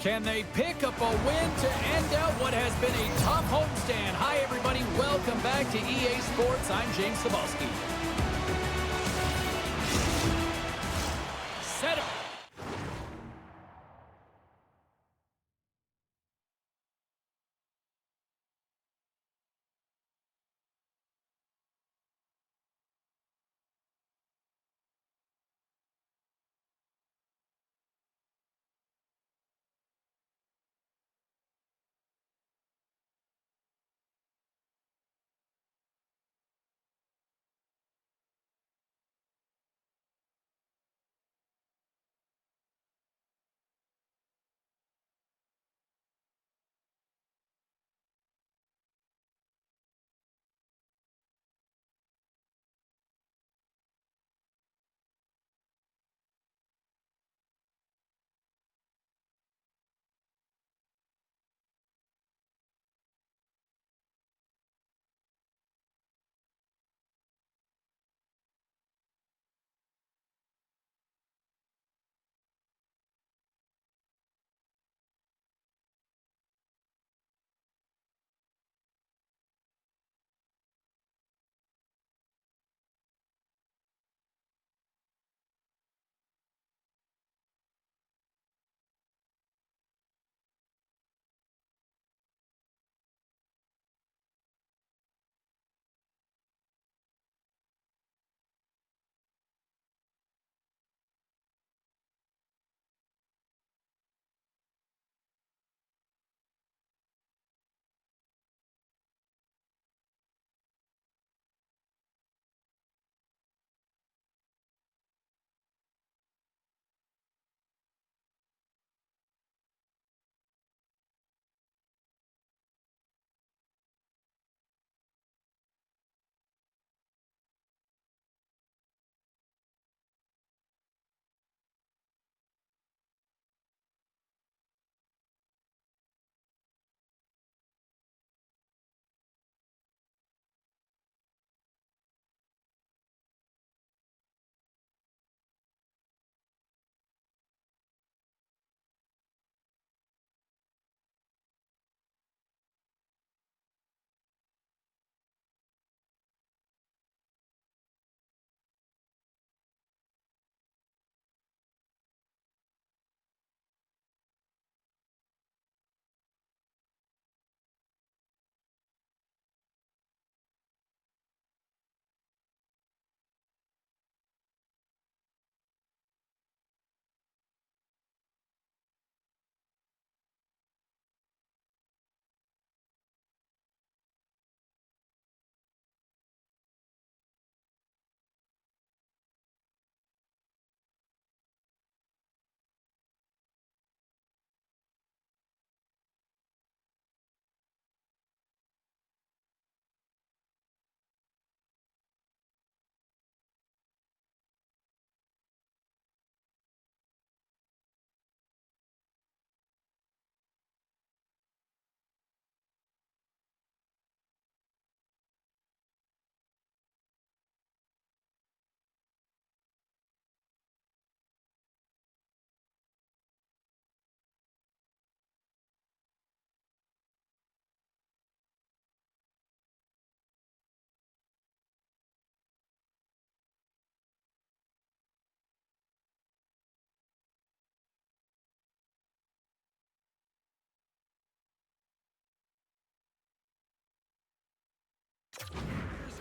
Can they pick up a win to end out what has been a tough homestand? Hi, everybody. Welcome back to EA Sports. I'm James Cebulski. Set up.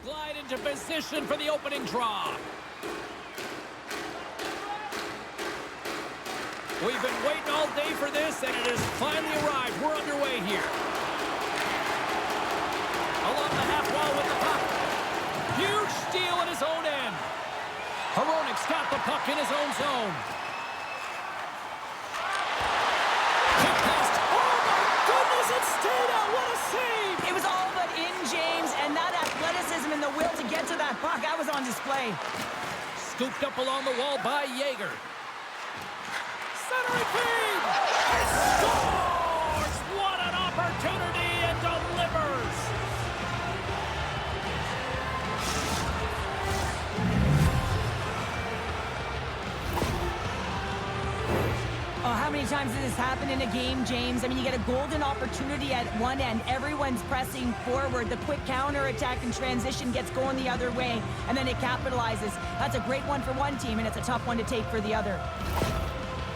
Glide into position for the opening draw. We've been waiting all day for this, and it has finally arrived. We're underway here. Along the half wall with the puck. Huge steal at his own end. Nordiques got the puck in his own zone. Kick past. Oh, my goodness, it stayed out. What a save. It was all but in, James, and that athleticism and the will to get to that puck, that was on display. Scooped up along the wall by Yeager. Centering feed! He scores! What an opportunity, and delivers! How many times does this happen in a game, James? I mean, you get a golden opportunity at one end. Everyone's pressing forward. The quick counter-attack and transition gets going the other way, and then it capitalizes. That's a great one for one team, and it's a tough one to take for the other.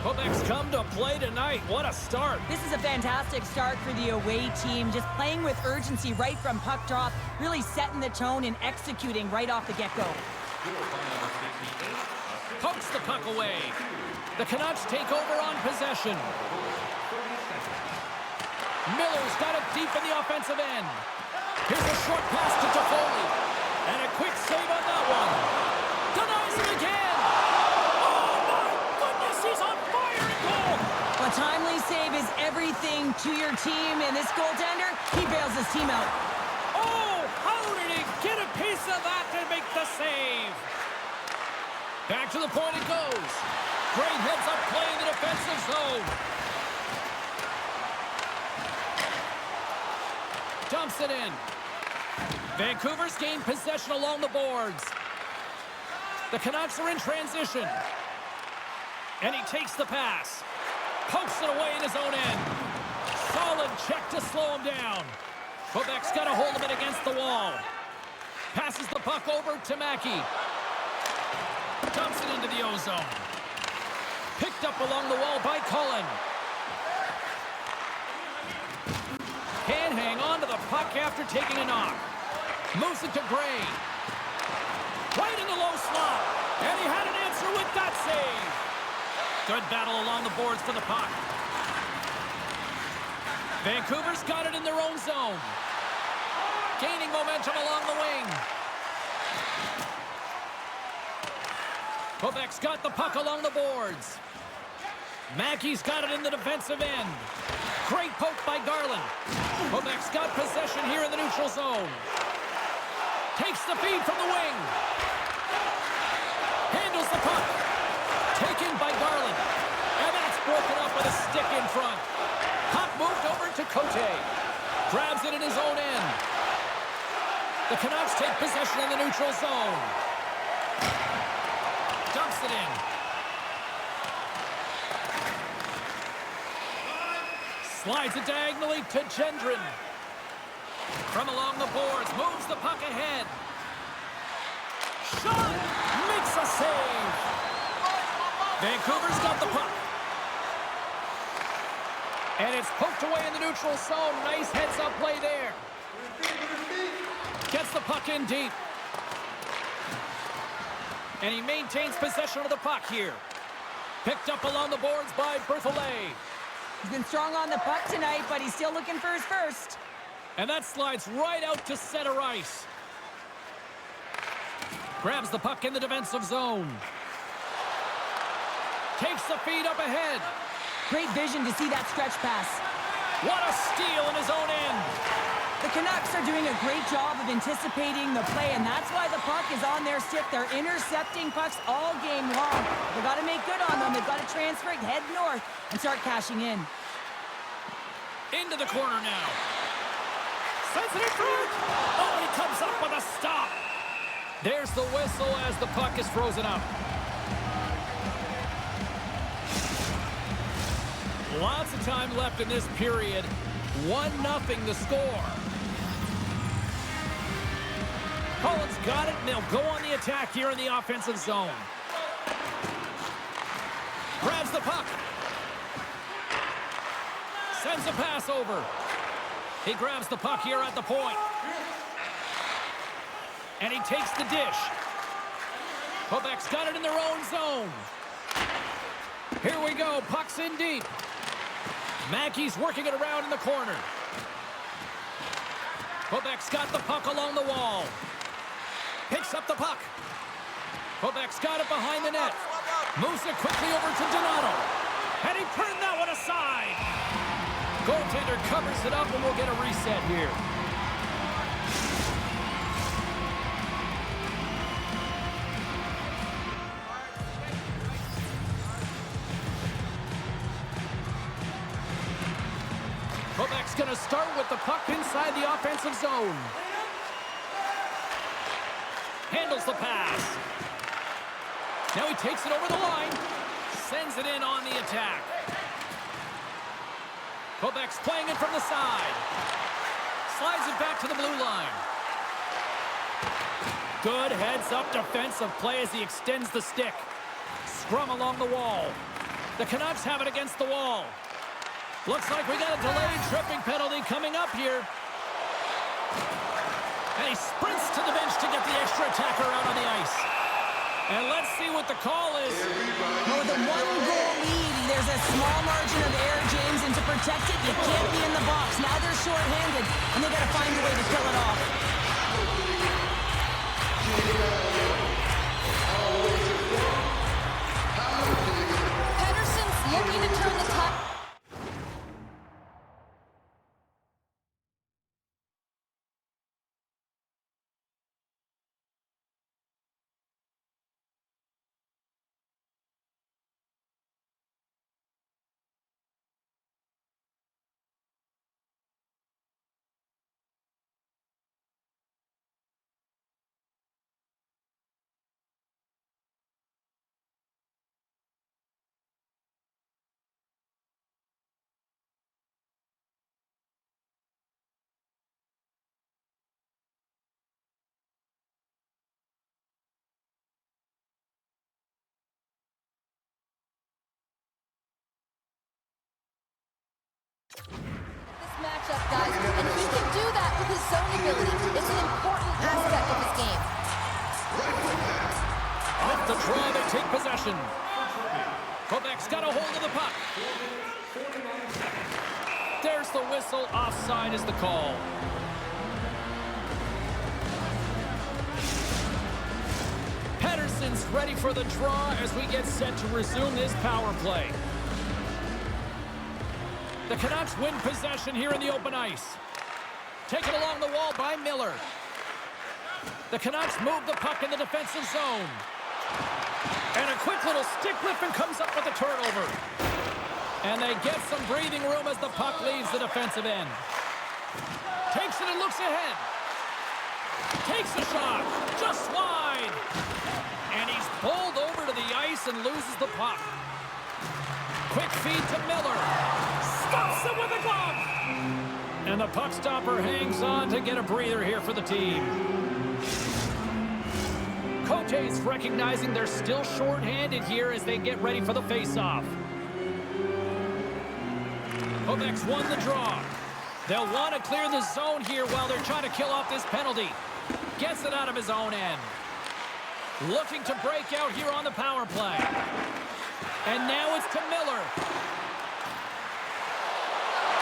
Quebec's come to play tonight. What a start. This is a fantastic start for the away team. Just playing with urgency right from puck drop, really setting the tone and executing right off the get-go. Pokes the puck away. The Canucks take over on possession. Miller's got it deep in the offensive end. Here's a short pass to Toffoli. And a quick save on that one. Denies it again. Oh, my goodness, he's on fire in goal. A timely save is everything to your team, and this goaltender, he bails his team out. Oh, how did he get a piece of that to make the save? Back to the point it goes. Great heads-up play in the defensive zone. Dumps it in. Vancouver's gained possession along the boards. The Canucks are in transition. And he takes the pass. Pokes it away in his own end. Solid check to slow him down. Quebec's got a hold of it against the wall. Passes the puck over to Mackey. Dumps it into the O-zone. Picked up along the wall by Cullen. Can hang on to the puck after taking a knock. Moves it to Gray. Right in the low slot. And he had an answer with that save. Good battle along the boards for the puck. Vancouver's got it in their own zone. Gaining momentum along the wing. Quebec's got the puck along the boards. Mackey's got it in the defensive end. Great poke by Garland. Quebec's got possession here in the neutral zone. Takes the feed from the wing. Handles the puck. Taken by Garland. And that's broken up with a stick in front. Puck moved over to Cote. Grabs it in his own end. The Canucks take possession in the neutral zone. Dumps it in. Slides it diagonally to Gendron. From along the boards, moves the puck ahead. Shot! Makes a save! Vancouver's got the puck. And it's poked away in the neutral zone. Nice heads-up play there. Gets the puck in deep. And he maintains possession of the puck here. Picked up along the boards by Berthollet. He's been strong on the puck tonight, but he's still looking for his first. And that slides right out to center ice. Grabs the puck in the defensive zone. Takes the feed up ahead. Great vision to see that stretch pass. What a steal in his own end. The Canucks are doing a great job of anticipating the play, and that's why the puck is on their stick. They're intercepting pucks all game long. They've got to make good on them. They've got to transfer it, head north, and start cashing in. Into the corner now. Sends it in front. Oh, he comes up with a stop. There's the whistle as the puck is frozen up. Lots of time left in this period. 1-0 the score. Cullen's got it, and they'll go on the attack here in the offensive zone. Grabs the puck. Sends a pass over. He grabs the puck here at the point. And he takes the dish. Quebec's got it in their own zone. Here we go. Puck's in deep. Mackey's working it around in the corner. Quebec's got the puck along the wall. Picks up the puck. Quebec's got it behind the net. Moves it quickly over to Donato. And he turned that one aside. Goaltender covers it up, and we'll get a reset here. Quebec's going to start with the puck inside the offensive zone. Handles the pass. Now he takes it over the line. Sends it in on the attack. Quebec's playing it from the side. Slides it back to the blue line. Good heads-up defensive play as he extends the stick. Scrum along the wall. The Canucks have it against the wall. Looks like we got a delayed tripping penalty coming up here. And he sprints to the bench to get the extra attacker out on the ice. And let's see what the call is. With a one-goal lead, there's a small margin of error, James, and to protect it, you can't be in the box. Now they're short-handed, and they got to find a way to kill it off. Pedersen's looking to turn the tide. This matchup, guys, and he can do that with his zone ability. It's an important aspect of his game. Off the draw, they take possession. Quebec's got a hold of the puck. There's the whistle. Offside is the call. Pedersen's ready for the draw as we get set to resume this power play. The Canucks win possession here in the open ice. Taken along the wall by Miller. The Canucks move the puck in the defensive zone. And a quick little stick lift and comes up with a turnover. And they get some breathing room as the puck leaves the defensive end. Takes it and looks ahead. Takes a shot. Just wide. And he's pulled over to the ice and loses the puck. Quick feed to Miller. Stops it with a glove. And the puck stopper hangs on to get a breather here for the team. Cote's recognizing they're still short-handed here as they get ready for the face-off. Quebec's won the draw. They'll want to clear the zone here while they're trying to kill off this penalty. Gets it out of his own end. Looking to break out here on the power play. And now it's to Miller.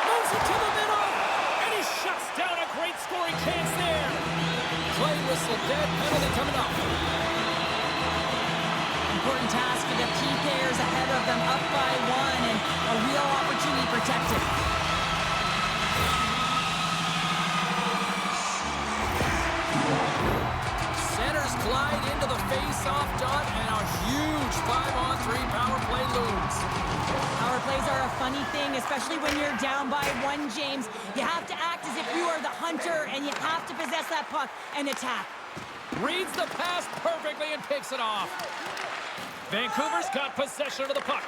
Moves it to the middle. And he shuts down a great scoring chance there. Play whistle dead. Penalty coming up. Important task for the key players ahead of them, up by one, and a real opportunity protected. Centers glide into the face-off dot, and a huge 5-on-3 power play looms. Power plays are a funny thing, especially when you're down by one, James. You have to act as if you are the hunter, and you have to possess that puck and attack. Reads the pass perfectly and picks it off. Vancouver's got possession of the puck.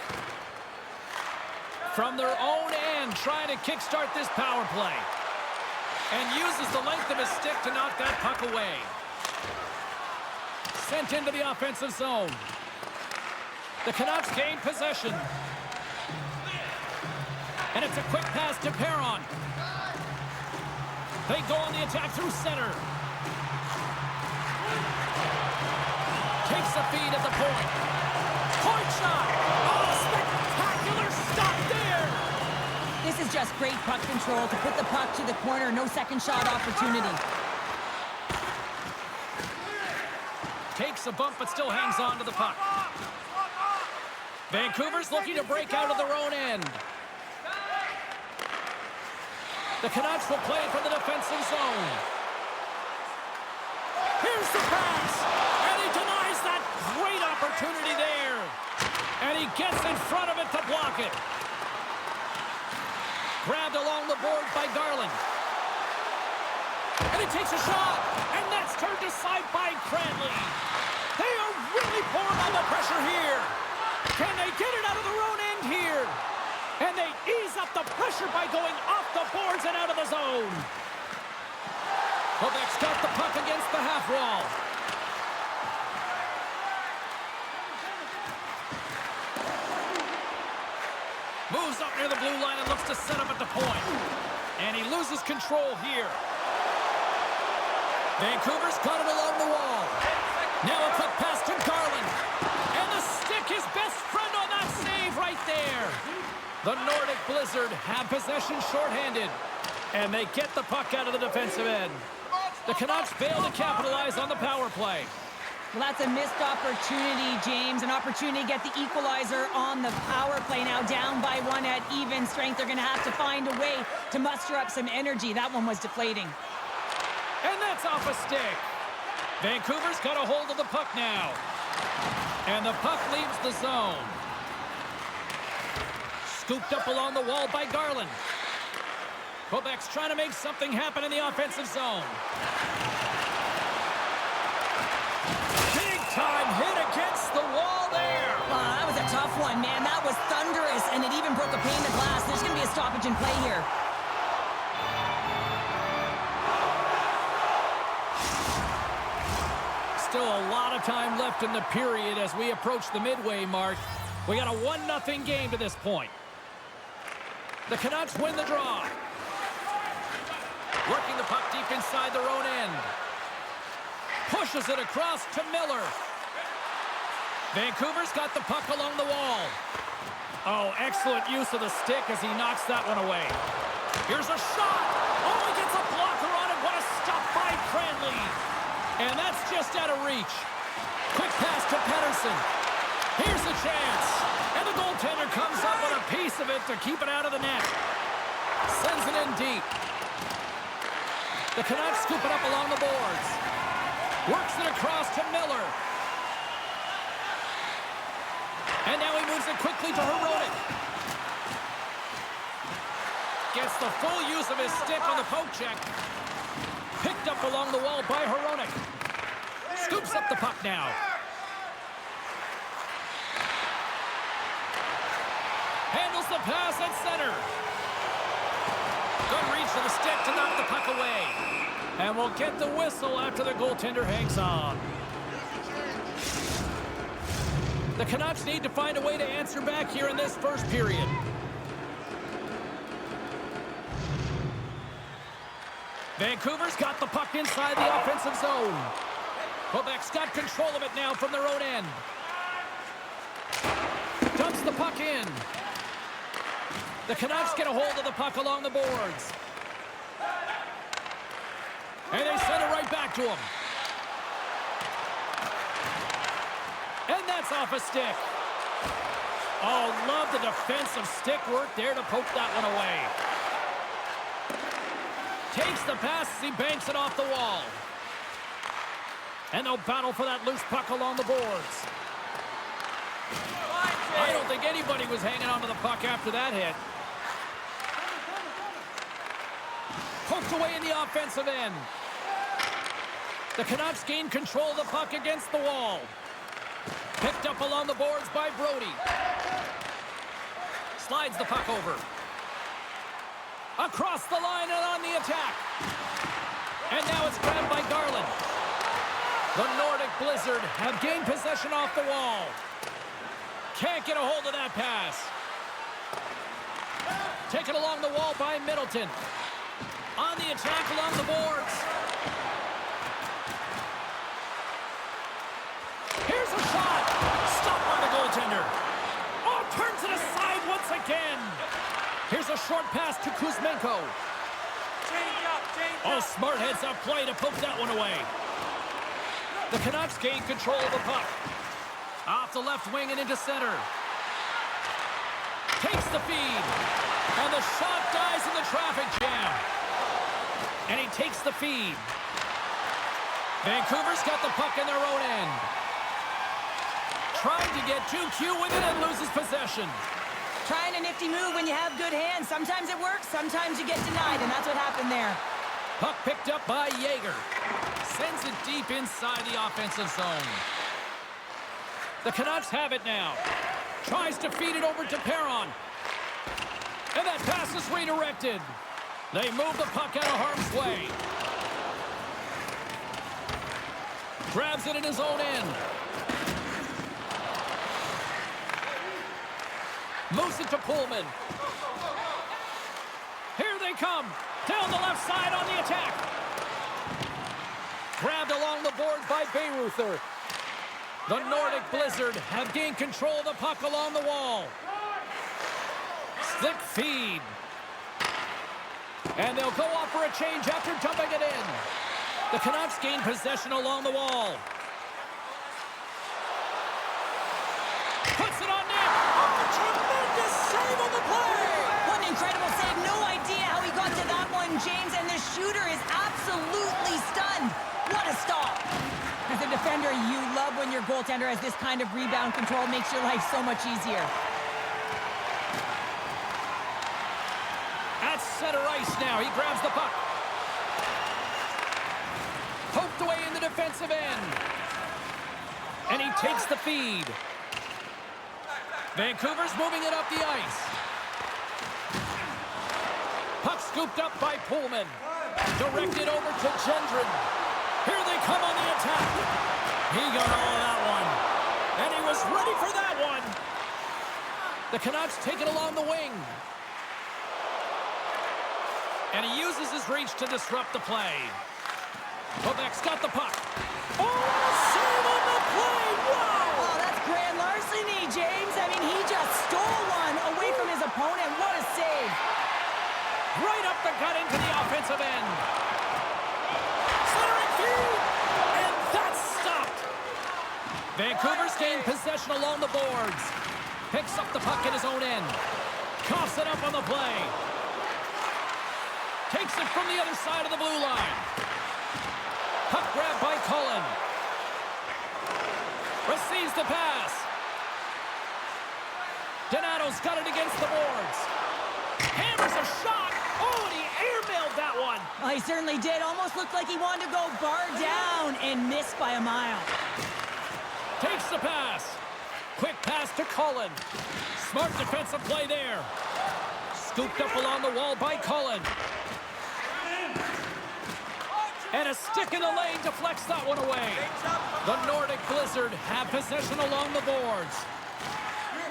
From their own end, trying to kickstart this power play. And uses the length of his stick to knock that puck away. Sent into the offensive zone. The Canucks gain possession. And it's a quick pass to Perron. They go on the attack through center. Takes a feed at the point. Point shot! Oh, spectacular stop there! This is just great puck control to put the puck to the corner. No second shot opportunity. Takes a bump but still hangs on to the puck. Vancouver's looking to break out of their own end. The Canucks will play it from the defensive zone. Here's the pass! And he denies that great opportunity there. And he gets in front of it to block it. Grabbed along the boards by Garland. And he takes a shot. And that's turned aside by Cranley. They are really pouring on the pressure here. Can they get it out of their own end here? And they ease up the pressure by going off the boards and out of the zone. Quebec's got the puck against the half wall. Moves up near the blue line and looks to set up at the point. And he loses control here. Vancouver's got it along the wall. Now a quick pass to Garland. And the stick, his best friend on that save right there. The Nordic Blizzard have possession shorthanded. And they get the puck out of the defensive end. The Canucks fail to capitalize on the power play. Well, that's a missed opportunity, James. An opportunity to get the equalizer on the power play. Now down by one at even strength. They're going to have to find a way to muster up some energy. That one was deflating. And that's off a stick. Vancouver's got a hold of the puck now. And the puck leaves the zone. Scooped up along the wall by Garland. Quebec's trying to make something happen in the offensive zone. Big time hit against the wall there. Wow, that was a tough one, man. That was thunderous, and it even broke a pane of glass. There's going to be a stoppage in play here. Still a lot of time left in the period as we approach the midway mark. We got a 1-0 game to this point. The Canucks win the draw. Working the puck deep inside their own end. Pushes it across to Miller. Vancouver's got the puck along the wall. Oh, excellent use of the stick as he knocks that one away. Here's a shot. Oh, he gets a blocker on it. What a stop by Cranley. And that's just out of reach. Quick pass to Pettersson. Here's a chance. And the goaltender comes up with a piece of it to keep it out of the net. Sends it in deep. The Canucks scoop it up along the boards. Works it across to Miller. And now he moves it quickly to Hronek. Gets the full use of his stick on the poke check. Picked up along the wall by Hronek. Scoops up the puck now. Handles the pass at center. Good reach for the stick to knock the puck away. And we'll get the whistle after the goaltender hangs on. The Canucks need to find a way to answer back here in this first period. Vancouver's got the puck inside the offensive zone. Quebec's got control of it now from their own end. Dumps the puck in. The Canucks get a hold of the puck along the boards. And they send it right back to him. And that's off a stick. Oh, love the defensive stick work there to poke that one away. Takes the pass as he banks it off the wall. And they'll battle for that loose puck along the boards. I don't think anybody was hanging on to the puck after that hit. Poked away in the offensive end. The Canucks gain control of the puck against the wall. Picked up along the boards by Brody. Slides the puck over. Across the line and on the attack. And now it's grabbed by Garland. The Nordic Blizzard have gained possession off the wall. Can't get a hold of that pass. Taken along the wall by Middleton. On the attack along the boards. Here's a shot. Stopped by the goaltender. Oh, turns it aside once again. Here's a short pass to Kuzmenko. Oh, smart heads-up play to poke that one away. The Canucks gain control of the puck. Off the left wing and into center. Takes the feed. And the shot dies in the traffic jam. And he takes the feed. Vancouver's got the puck in their own end. Trying to get too cute with it and loses possession. Trying a nifty move when you have good hands. Sometimes it works, sometimes you get denied, and that's what happened there. Puck picked up by Yeager. Sends it deep inside the offensive zone. The Canucks have it now. Tries to feed it over to Perron. And that pass is redirected. They move the puck out of harm's way. Grabs it in his own end. Moves it to Pullman. Here they come. Down the left side on the attack. Grabbed along the boards by Bayreuther. The Nordic Blizzard have gained control of the puck along the wall. Slick feed. And they'll go off for a change after dumping it in. The Canucks gain possession along the wall. Puts it on net. Oh, tremendous save on the play. What an incredible save. No idea how he got to that one, James. And the shooter is absolutely stunned. What a stop. As a defender, you love when your goaltender has this kind of rebound control. Makes your life so much easier. At center ice now. He grabs the puck. Poked away in the defensive end. And he takes the feed. Vancouver's moving it up the ice. Puck scooped up by Pullman. Directed over to Gendron. Here they come on the attack. He got all of that one. And he was ready for that one. The Canucks take it along the wing. And he uses his reach to disrupt the play. Quebec's got the puck. Oh, save on the play! Wow! Oh, that's grand larceny, James. I mean, he just stole one away from his opponent. What a save. Right up the gut into the offensive end. Centering feed! And that's stopped. Vancouver's gained possession along the boards. Picks up the puck in his own end. Coughs it up on the play. Takes it from the other side of the blue line. Puck grab by Cullen. Receives the pass. Donato's got it against the boards. Hammers a shot. Oh, and he airmailed that one. Oh, he certainly did. Almost looked like he wanted to go bar down and missed by a mile. Takes the pass. Quick pass to Cullen. Smart defensive play there. Scooped up along the wall by Cullen. And a stick in the lane deflects that one away. The Nordic Blizzard have possession along the boards.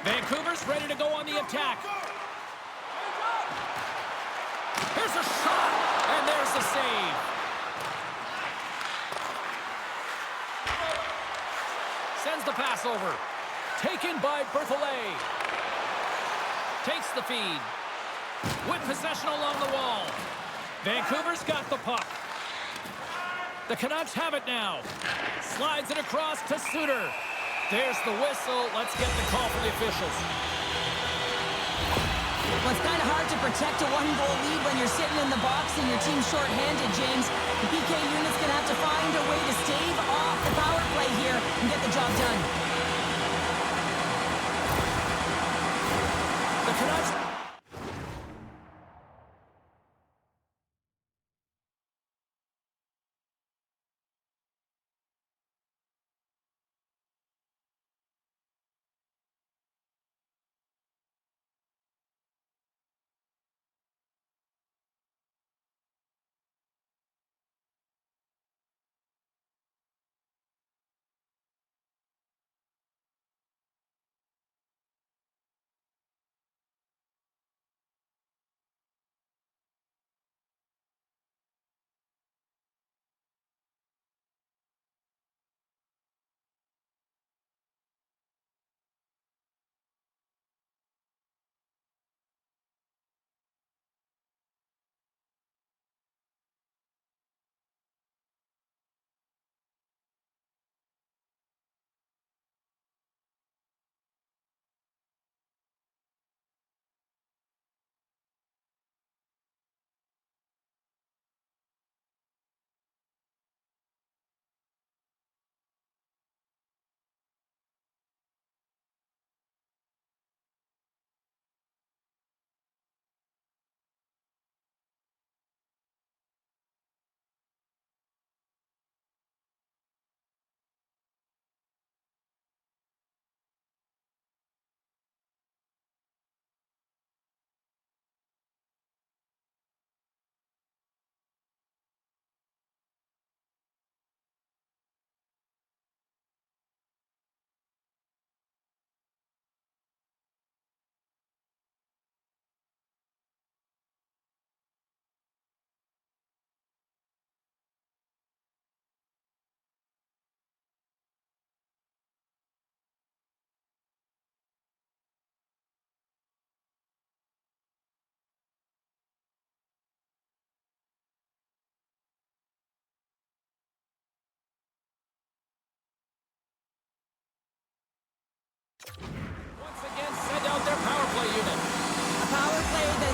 Vancouver's ready to go on the attack. Here's a shot, and there's the save. Sends the pass over. Taken by Berthollet. Takes the feed. With possession along the wall. Vancouver's got the puck. The Canucks have it now. Slides it across to Suter. There's the whistle. Let's get the call from the officials. Well, it's kind of hard to protect a one-goal lead when you're sitting in the box and your team's short-handed, James. The PK unit's going to have to find a way to stave off the power play here and get the job done. The Canucks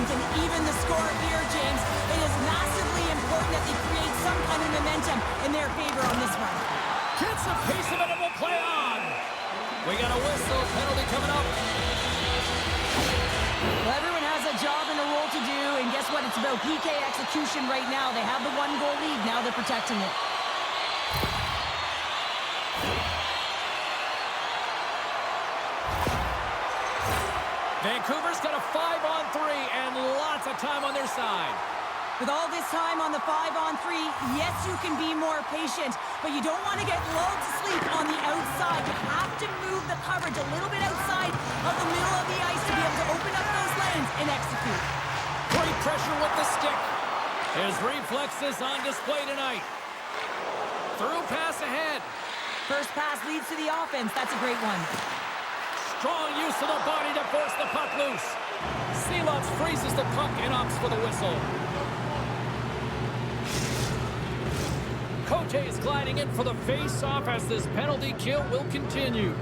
can even the score here, James. It is massively important that they create some kind of momentum in their favor on this one. Gets a piece of it and will play on. We got a whistle, penalty coming up. Well, everyone has a job and a role to do, and guess what? It's about PK execution right now. They have the one-goal lead. Now they're protecting it. Vancouver's got a 5-on-3 and lots of time on their side. With all this time on the 5-on-3, yes, you can be more patient, but you don't want to get lulled to sleep on the outside. You have to move the coverage a little bit outside of the middle of the ice to be able to open up those lanes and execute. Great pressure with the stick. His reflexes on display tonight. Through pass ahead. First pass leads to the offense. That's a great one. Strong use of the body to force the puck loose. Seelots freezes the puck and opts for the whistle. Cote is gliding in for the face-off as this penalty kill will continue.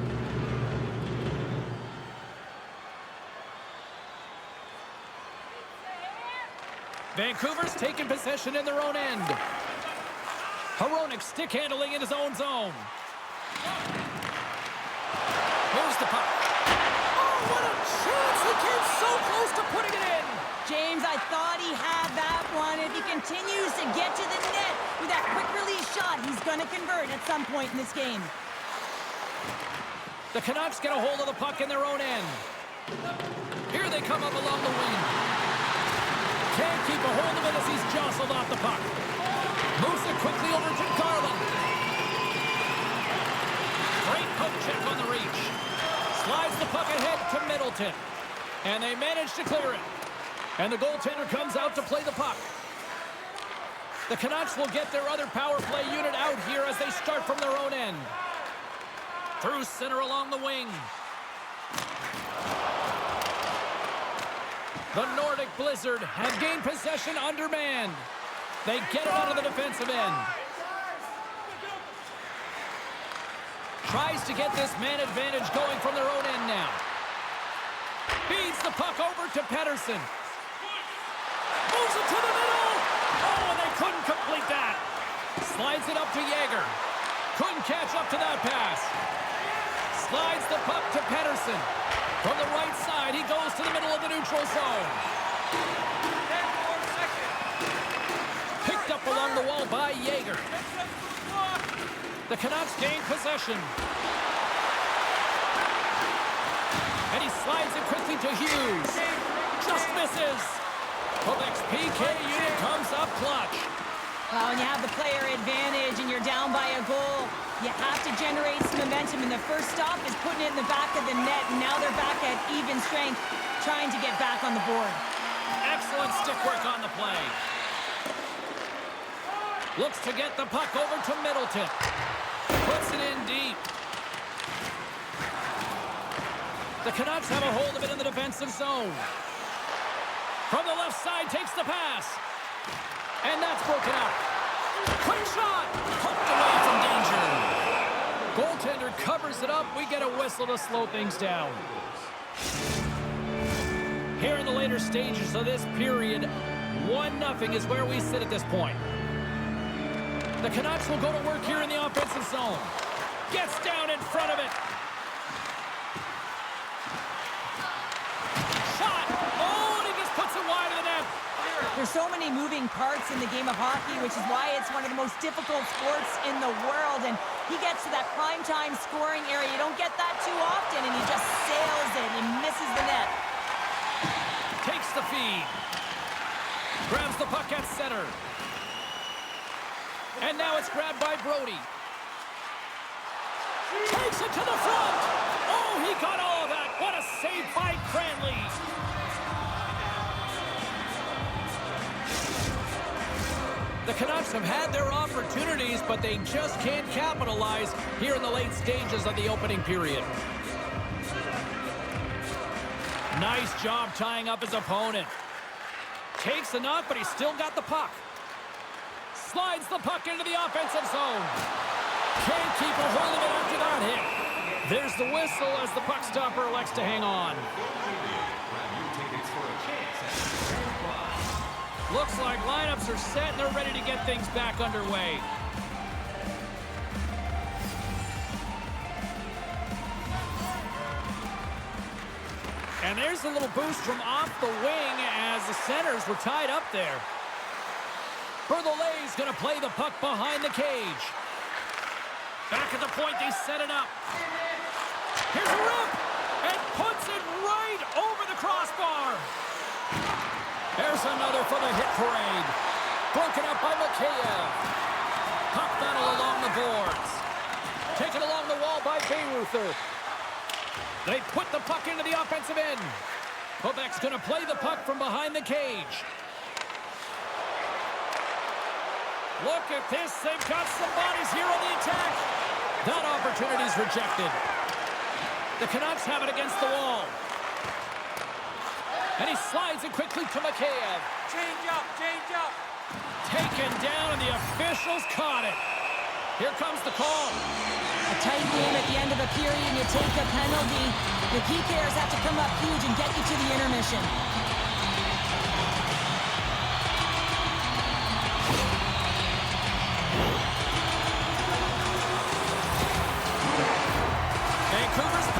Vancouver's taking possession in their own end. Hronek stick handling in his own zone. Moves the puck. Oh, what a chance! He came so close to putting it in. James, I thought he had that one. If he continues to get to the net with that quick release shot, he's going to convert at some point in this game. The Canucks get a hold of the puck in their own end. Here they come up along the wing. Can't keep a hold of it as he's jostled off the puck. Moves it quickly over to Garland. Great poke check on the reach. Slides the puck ahead to Middleton. And they manage to clear it. And the goaltender comes out to play the puck. The Canucks will get their other power play unit out here as they start from their own end. Through center along the wing. The Nordic Blizzard have gained possession undermanned. They get it out of the defensive end. Tries to get this man advantage going from their own end now. Feeds the puck over to Pettersson. Moves it to the middle. Oh, and they couldn't complete that. Slides it up to Yager. Couldn't catch up to that pass. Slides the puck to Pettersson. From the right side, he goes to the middle of the neutral zone. Picked up along the wall by Yager. The Canucks gain possession. And he slides it quickly to Hughes. Just misses. Quebec's PK unit comes up clutch. Well, when you have the player advantage and you're down by a goal, you have to generate some momentum. And the first stop is putting it in the back of the net. And now they're back at even strength, trying to get back on the board. Excellent stick work on the play. Looks to get the puck over to Middleton. Puts it in deep. The Canucks have a hold of it in the defensive zone. From the left side, takes the pass. And that's broken up. Quick shot! Poked away from danger. Goaltender covers it up. We get a whistle to slow things down. Here in the later stages of this period, 1-0 is where we sit at this point. The Canucks will go to work here in the offensive zone. Gets down in front of it. Shot! Oh, and he just puts it wide of the net. There's so many moving parts in the game of hockey, which is why it's one of the most difficult sports in the world. And he gets to that primetime scoring area. You don't get that too often, and he just sails it and misses the net. Takes the feed. Grabs the puck at center. And now it's grabbed by Brody. Takes it to the front. Oh, he got all of that. What a save by Cranley. The Canucks have had their opportunities, but they just can't capitalize here in the late stages of the opening period. Nice job tying up his opponent. Takes the knock, but he's still got the puck. Slides the puck into the offensive zone. Can't keep a hold of it after that hit. There's the whistle as the puck stopper elects to hang on. Looks like lineups are set and they're ready to get things back underway. And there's a little boost from off the wing as the centers were tied up there. Bertholet's going to play the puck behind the cage. Back at the point, they set it up. Here's a rip, and puts it right over the crossbar. There's another for the hit parade. Broken up by Mikheyev. Puck battle along the boards. Taken along the wall by Bayreuther. They put the puck into the offensive end. Quebec's going to play the puck from behind the cage. Look at this. They've got some bodies here on the attack. That opportunity is rejected. The Canucks have it against the wall. And he slides it quickly to Mikheyev. Change up, change up. Taken down, and the officials caught it. Here comes the call. A tight game at the end of a period, and you take a penalty. The PKers have to come up huge and get you to the intermission. Vancouver's...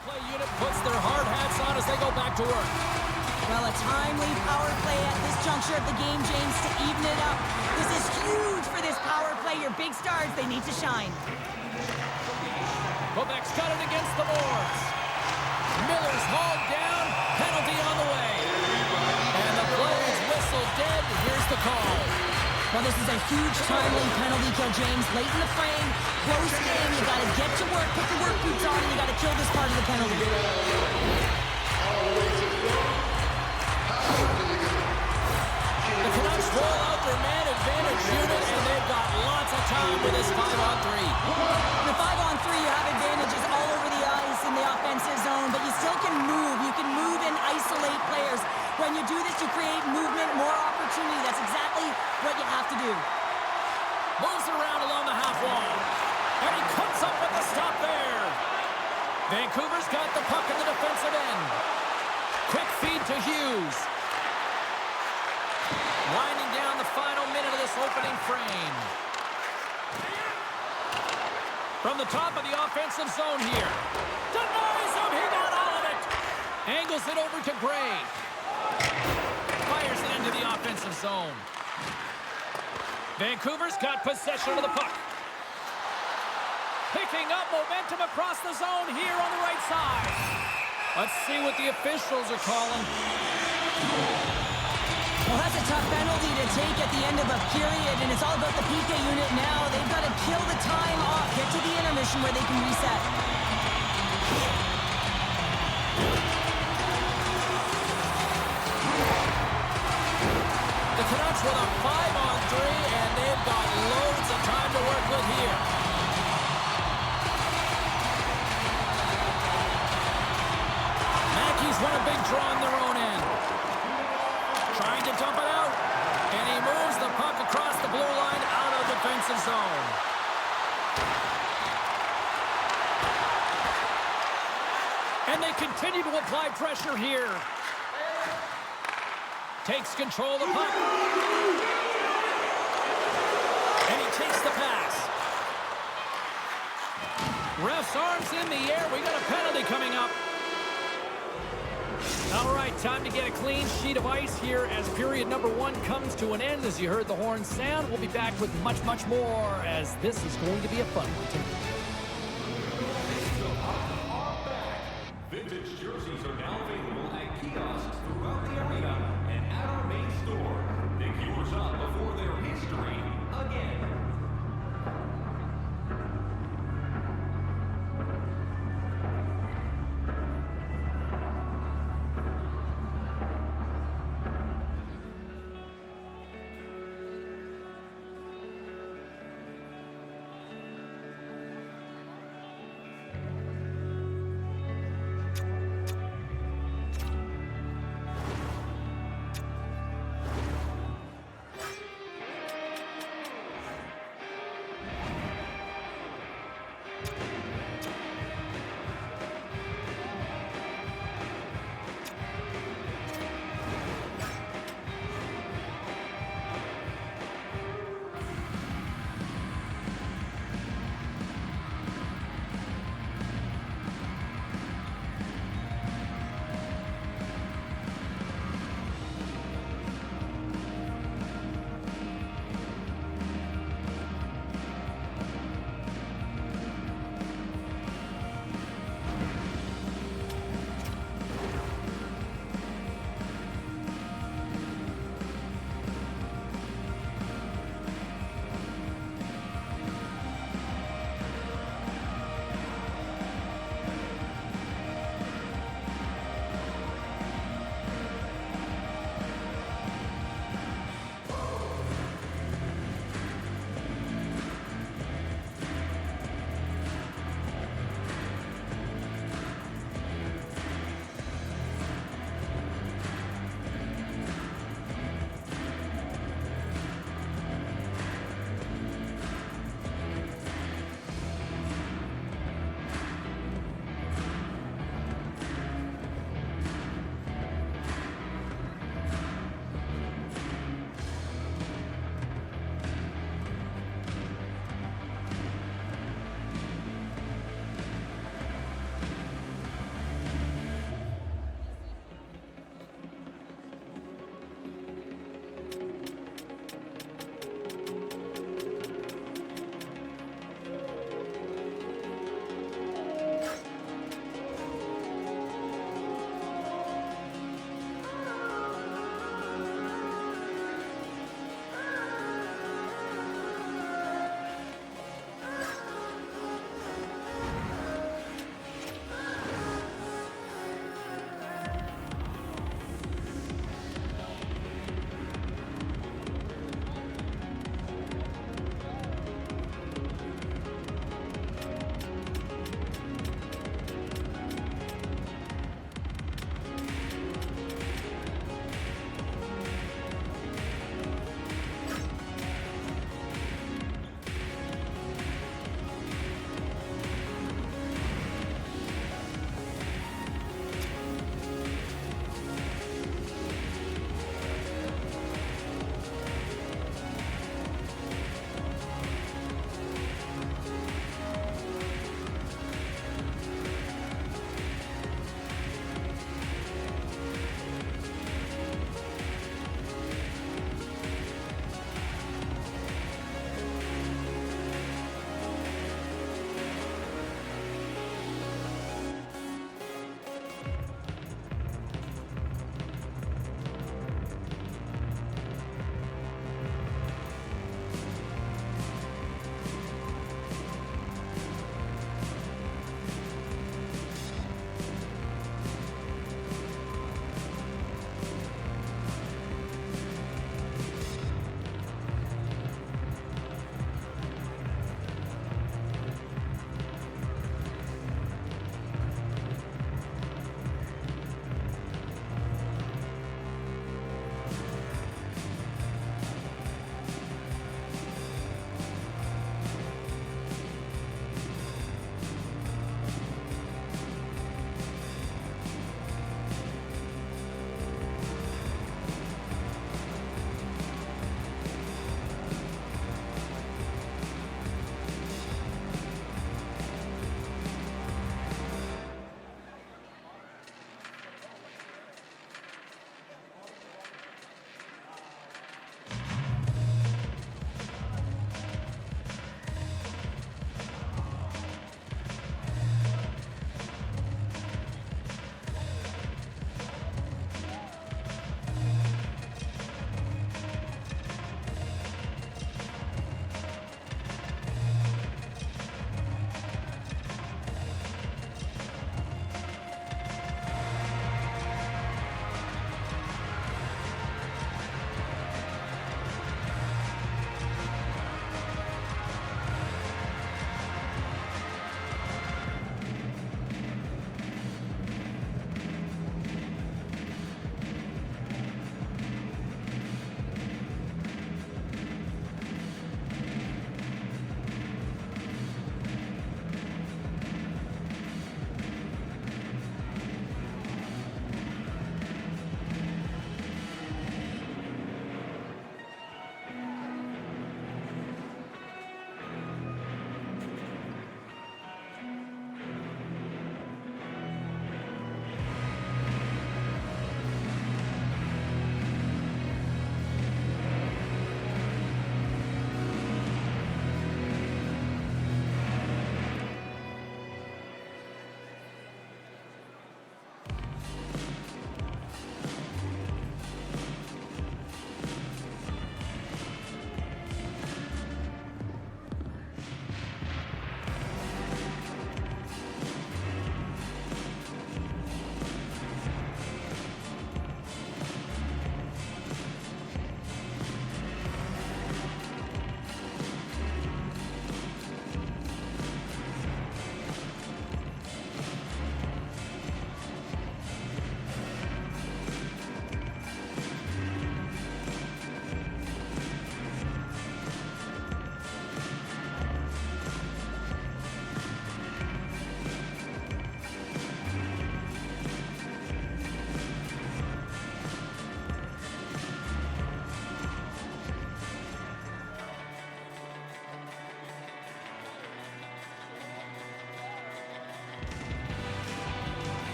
Play unit puts their hard hats on as they go back to work. Well, a timely power play at this juncture of the game, James, to even it up. This is huge for this power play. Your big stars, they need to shine. Quebec's got it against the boards. Miller's hauled down. Penalty on the way. And the play is whistled dead. Here's the call. Well, this is a huge timely penalty kill, James. Late in the frame, close game. You got to get to work, put the work boots on, and you got to kill this part of the penalty. The Canucks roll out their man advantage unit, and they've got lots of time with this 5-on-3. In the 5-on-3, you have advantages all over the ice in the offensive zone, but you still can move. You can move and isolate players. When you do this, you create movement, more opportunity. That's exactly what you have to do. Moves around along the half wall. And he comes up with the stop there. Vancouver's got the puck in the defensive end. Quick feed to Hughes. Winding down the final minute of this opening frame. From the top of the offensive zone here. Denies him. He got all of it. Angles it over to Gray. Fires it into the offensive zone. Vancouver's got possession of the puck. Picking up momentum across the zone here on the right side. Let's see what the officials are calling. Well, that's a tough penalty to take at the end of a period, and it's all about the PK unit now. They've got to kill the time off, get to the intermission where they can reset. The Canucks with a 5-on-3, and they've got loads of time to work with here. Mackey's won a big draw on their own end. Trying to dump it out, and he moves the puck across the blue line out of defensive zone. And they continue to apply pressure here. Takes control of the puck. And he takes the pass. Ref's arms in the air. We got a penalty coming up. All right, time to get a clean sheet of ice here as period number 1 comes to an end. As you heard the horn sound, we'll be back with much, much more as this is going to be a fun one tonight. Vintage jerseys are now available at kiosks throughout the arena and at our main store. Pick yours up before their history again.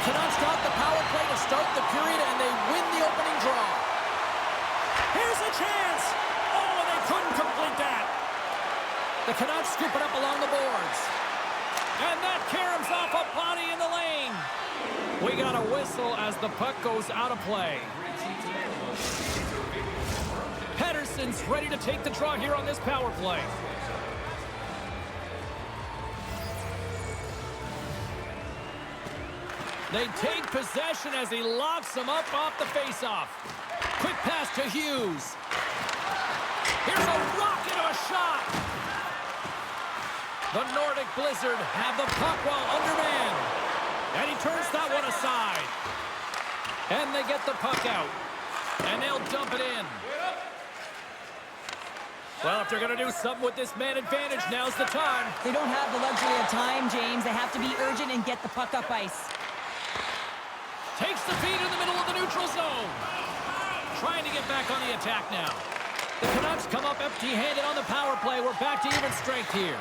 The Canucks got the power play to start the period, and they win the opening draw. Here's a chance! Oh, and they couldn't complete that. The Canucks scoop it up along the boards. And that caroms off a body in the lane. We got a whistle as the puck goes out of play. Pettersson's ready to take the draw here on this power play. They take possession as he locks him up off the faceoff. Quick pass to Hughes. Here's a rocket of a shot. The Nordic Blizzard have the puck while undermanned. And he turns that one aside. And they get the puck out. And they'll dump it in. Well, if they're going to do something with this man advantage, now's the time. They don't have the luxury of time, James. They have to be urgent and get the puck up ice. Takes the feed in the middle of the neutral zone. Trying to get back on the attack now. The Canucks come up empty-handed on the power play. We're back to even strength here.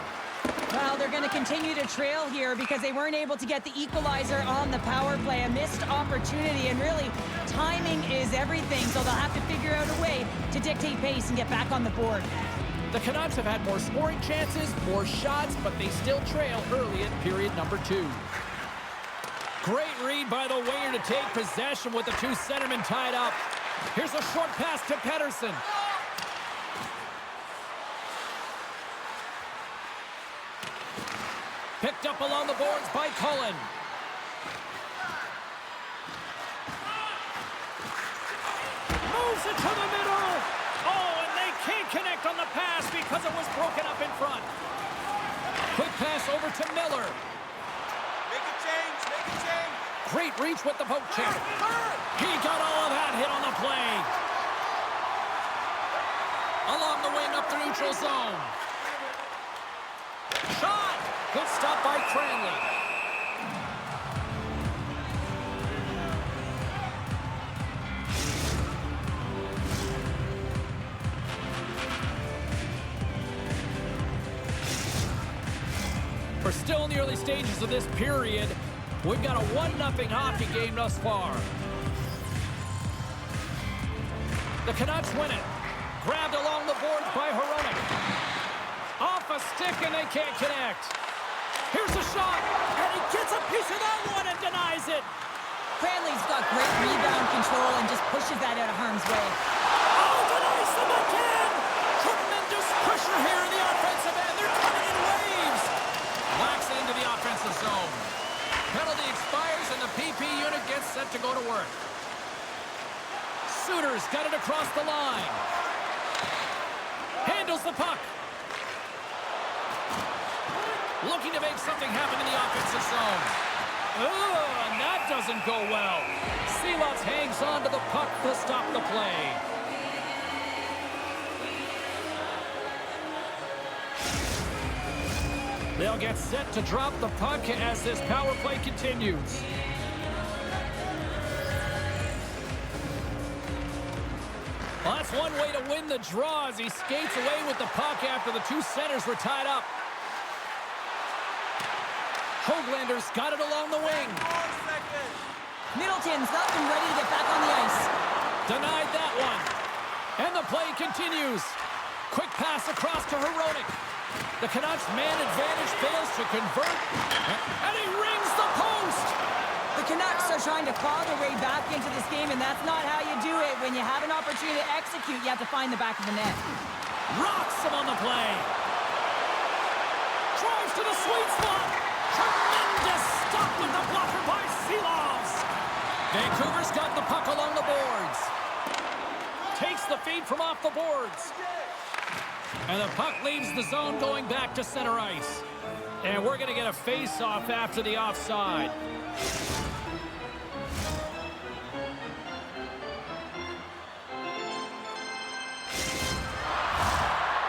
Well, they're going to continue to trail here because they weren't able to get the equalizer on the power play. A missed opportunity, and really, timing is everything, so they'll have to figure out a way to dictate pace and get back on the board. The Canucks have had more scoring chances, more shots, but they still trail early in period number 2. Great read by the winger to take possession with the two centermen tied up. Here's a short pass to Pettersson. Picked up along the boards by Cullen. Moves it to the middle. Oh, and they can't connect on the pass because it was broken up in front. Quick pass over to Miller. Make a change, make a change. Great reach with the poke check. He got all of that hit on the play. Along the wing up the neutral zone. Shot! Good stop by Cranley. We're still in the early stages of this period. We've got a 1-0 hockey game thus far. The Canucks win it. Grabbed along the boards by Hronek. Off a stick, and they can't connect. Here's a shot, and he gets a piece of that one and denies it. Cranley's got great rebound control and just pushes that out of harm's way. Oh, denies them again! Tremendous pressure here in the offensive end. They're coming in waves. Whacks into the offensive zone. Penalty expires, and the PP unit gets set to go to work. Suter's got it across the line. Handles the puck. Looking to make something happen in the offensive zone. Oh, and that doesn't go well. Seelots hangs on to the puck to stop the play. They'll get set to drop the puck as this power play continues. Well, that's one way to win the draw as he skates away with the puck after the two centers were tied up. Hoaglander's got it along the wing. Middleton's not been ready to get back on the ice. Denied that one. And the play continues. Quick pass across to Hronek. The Canucks man advantage fails to convert. And he rings the post. The Canucks are trying to claw their way back into this game, and that's not how you do it. When you have an opportunity to execute, you have to find the back of the net. Rocks him on the play. Drives to the sweet spot. Tremendous stop with the blocker by Seelovs. Vancouver's got the puck along the boards. Takes the feed from off the boards. And the puck leaves the zone going back to center ice. And we're going to get a face-off after the offside.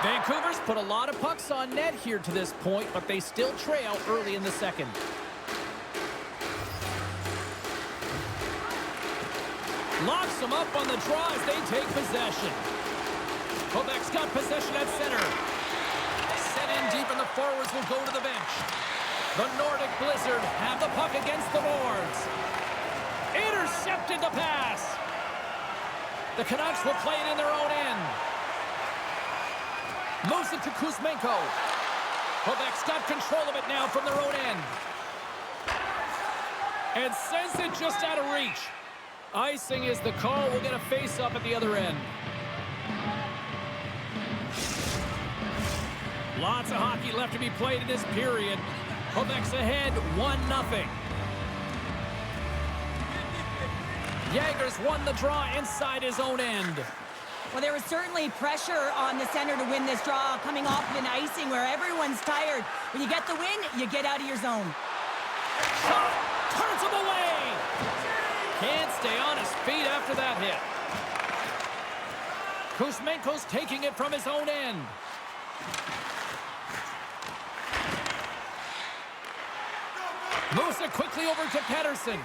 Vancouver's put a lot of pucks on net here to this point, but they still trail early in the second. Locks them up on the draw as they take possession. Quebec's got possession at center. Set in deep, and the forwards will go to the bench. The Nordic Blizzard have the puck against the boards. The Canucks will play it in their own end. Moves it to Kuzmenko. Quebec's got control of it now from their own end. And sends it just out of reach. Icing is the call. We'll get a face-up at the other end. Lots of hockey left to be played in this period. Quebec's ahead 1-0. Jager's won the draw inside his own end. Well, there was certainly pressure on the center to win this draw, coming off of an icing where everyone's tired. When you get the win, you get out of your zone. Shot! Turns him away! Can't stay on his feet after that hit. Kuzmenko's taking it from his own end. Moves it quickly over to Pettersson.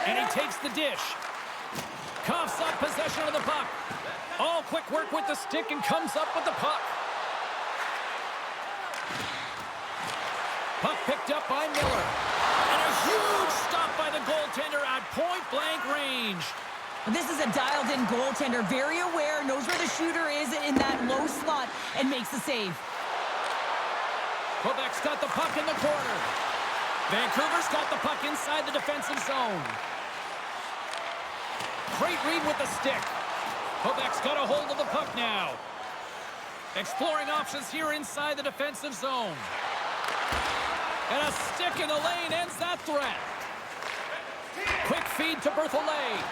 And he takes the dish. Coughs up possession of the puck. All quick work with the stick and comes up with the puck. Puck picked up by Miller. And a huge stop by the goaltender at point-blank range. This is a dialed-in goaltender, very aware, knows where the shooter is in that low slot, and makes the save. Quebec's got the puck in the corner. Vancouver's got the puck inside the defensive zone. Great read with the stick. Quebec's got a hold of the puck now. Exploring options here inside the defensive zone. And a stick in the lane ends that threat. Quick feed to Berthollet.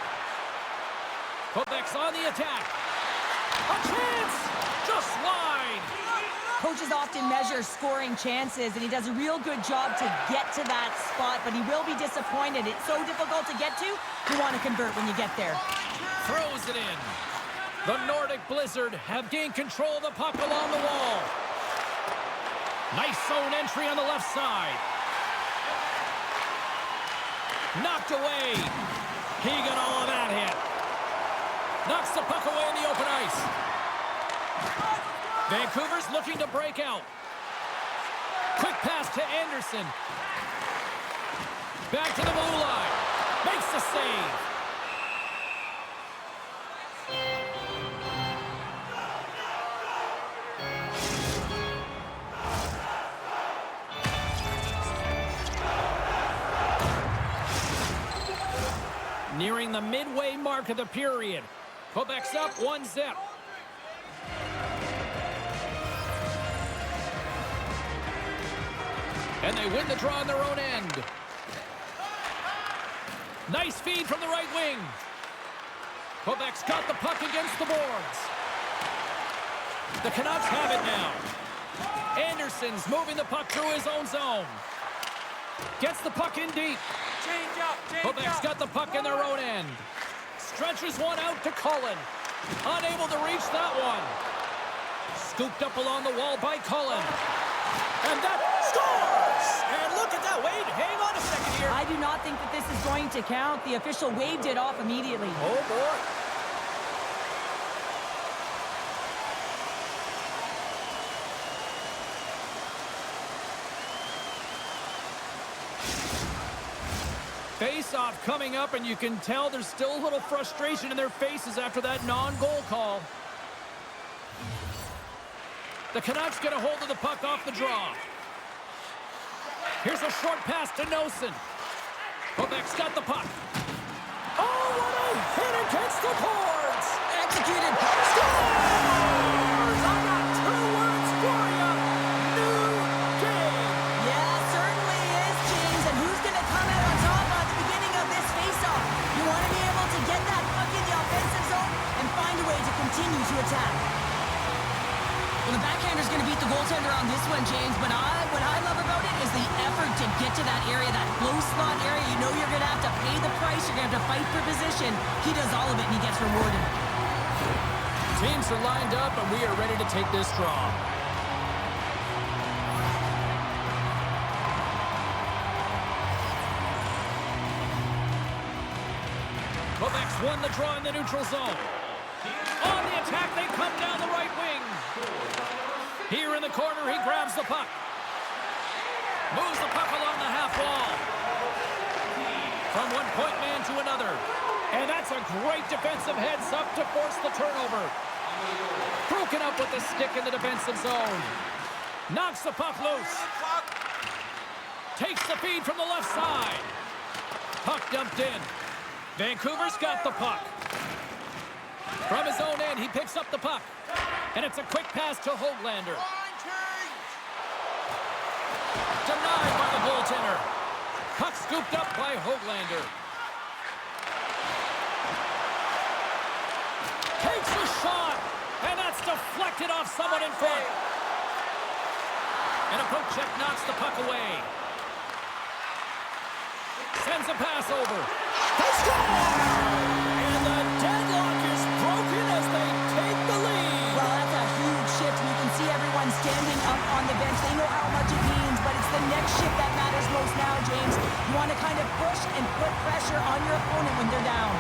Quebec's on the attack. A chance! Just wide. Coaches often measure scoring chances, and he does a real good job to get to that spot, but he will be disappointed. It's so difficult to get to, you want to convert when you get there. Throws it in. The Nordic Blizzard have gained control of the puck along the wall. Nice zone entry on the left side. Knocked away. He got all of that hit. Knocks the puck away in the open ice. Vancouver's looking to break out. Quick pass to Anderson. Back to the blue line. Makes the save. Nearing the midway mark of the period. Quebec's up 1-0. And they win the draw on their own end. Nice feed from the right wing. Quebec's got the puck against the boards. The Canucks have it now. Anderson's moving the puck through his own zone. Gets the puck in deep. Change up, Quebec's got the puck in their own end. Stretches one out to Cullen. Unable to reach that one. Scooped up along the wall by Cullen. And that scores! And look at that. Wait, hang on a second here. I do not think that this is going to count. The official waved it off immediately. Oh, boy. Face-off coming up, and you can tell there's still a little frustration in their faces after that non-goal call. The Canucks get a hold of the puck off the draw. Here's a short pass to Nosen. Quebec's got the puck. Oh, what a hit against the boards! Executed. Scores! I got 2 words for you. New game. Yeah, certainly is, James. And who's going to come out on top at the beginning of this face-off? You want to be able to get that puck in the offensive zone and find a way to continue to attack. Well, the backhander's going to beat the goaltender on this one, James, but what I love about it is the effort to get to that area, that low slot area. You know you're going to have to pay the price. You're going to have to fight for position. He does all of it, and he gets rewarded. Teams are lined up, and we are ready to take this draw. Quebec's won the draw in the neutral zone. On the attack, they come down the right wing. Here in the corner, he grabs the puck. Moves the puck along the half wall. From one point man to another. And that's a great defensive heads-up to force the turnover. Broken up with the stick in the defensive zone. Knocks the puck loose. Takes the feed from the left side. Puck dumped in. Vancouver's got the puck. From his own end, he picks up the puck. And it's a quick pass to Höglander. Denied by the goaltender. Puck scooped up by Höglander. Takes a shot. And that's deflected off someone in front. And a poke check knocks the puck away. Sends a pass over. They score! And the deadlock is broken as they take the lead. Well, that's a huge shift. You can see everyone standing up on the bench. They know how much it means, but it's the next shift that matters most now, James. You want to kind of push and put pressure on your opponent when they're down.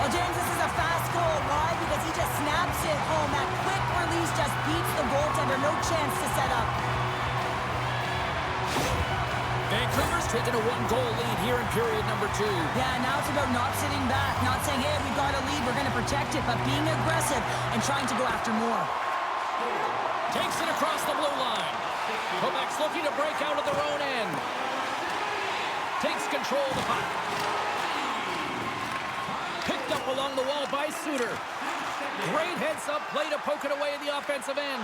Well, James, this is a fast goal. Why? Because he just snaps it home. That quick release just beats the goaltender. No chance to set up. Vancouver's taken a one-goal lead here in period number 2. Yeah, now it's about not sitting back, not saying, hey, we've got a lead, we're going to protect it, but being aggressive and trying to go after more. Takes it across the blue line. Quebec's looking to break out of their own end. Takes control of the puck. Picked up along the wall by Suter. Great heads-up play to poke it away in the offensive end.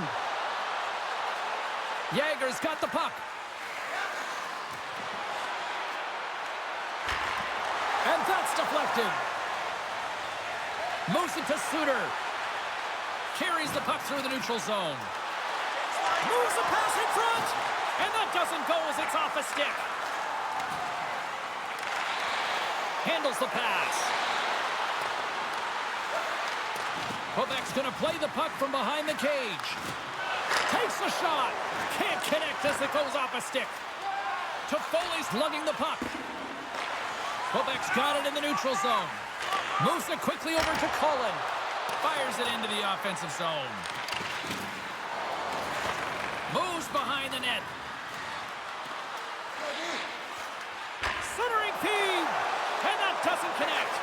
Jäger's got the puck. And that's deflected. Moves it to Suter. Carries the puck through the neutral zone. Moves the pass in front. And that doesn't go as it's off a stick. Handles the pass. Quebec's going to play the puck from behind the cage. Takes the shot. Can't connect as it goes off a stick. Toffoli's lugging the puck. Quebec's got it in the neutral zone. Moves it quickly over to Cullen. Fires it into the offensive zone. Moves behind the net. Centering feed. And that doesn't connect.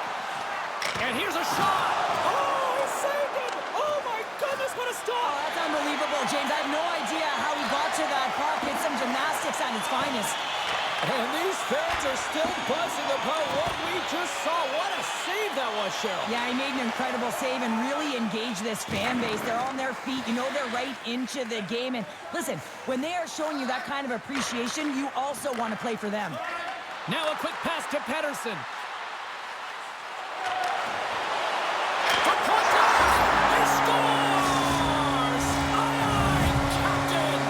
And here's a shot. Oh, he saved it. Oh, my goodness, what a Oh, stop. that's unbelievable, James. I have no idea how he got to that puck. It's some gymnastics at its finest. And these fans are still buzzing about what we just saw. What a save that was, Cheryl. Yeah, he made an incredible save and really engaged this fan base. They're on their feet. You know they're right into the game. And listen, when they are showing you that kind of appreciation, you also want to play for them. Now a quick pass to Pettersson. He scores! Aye, Captain!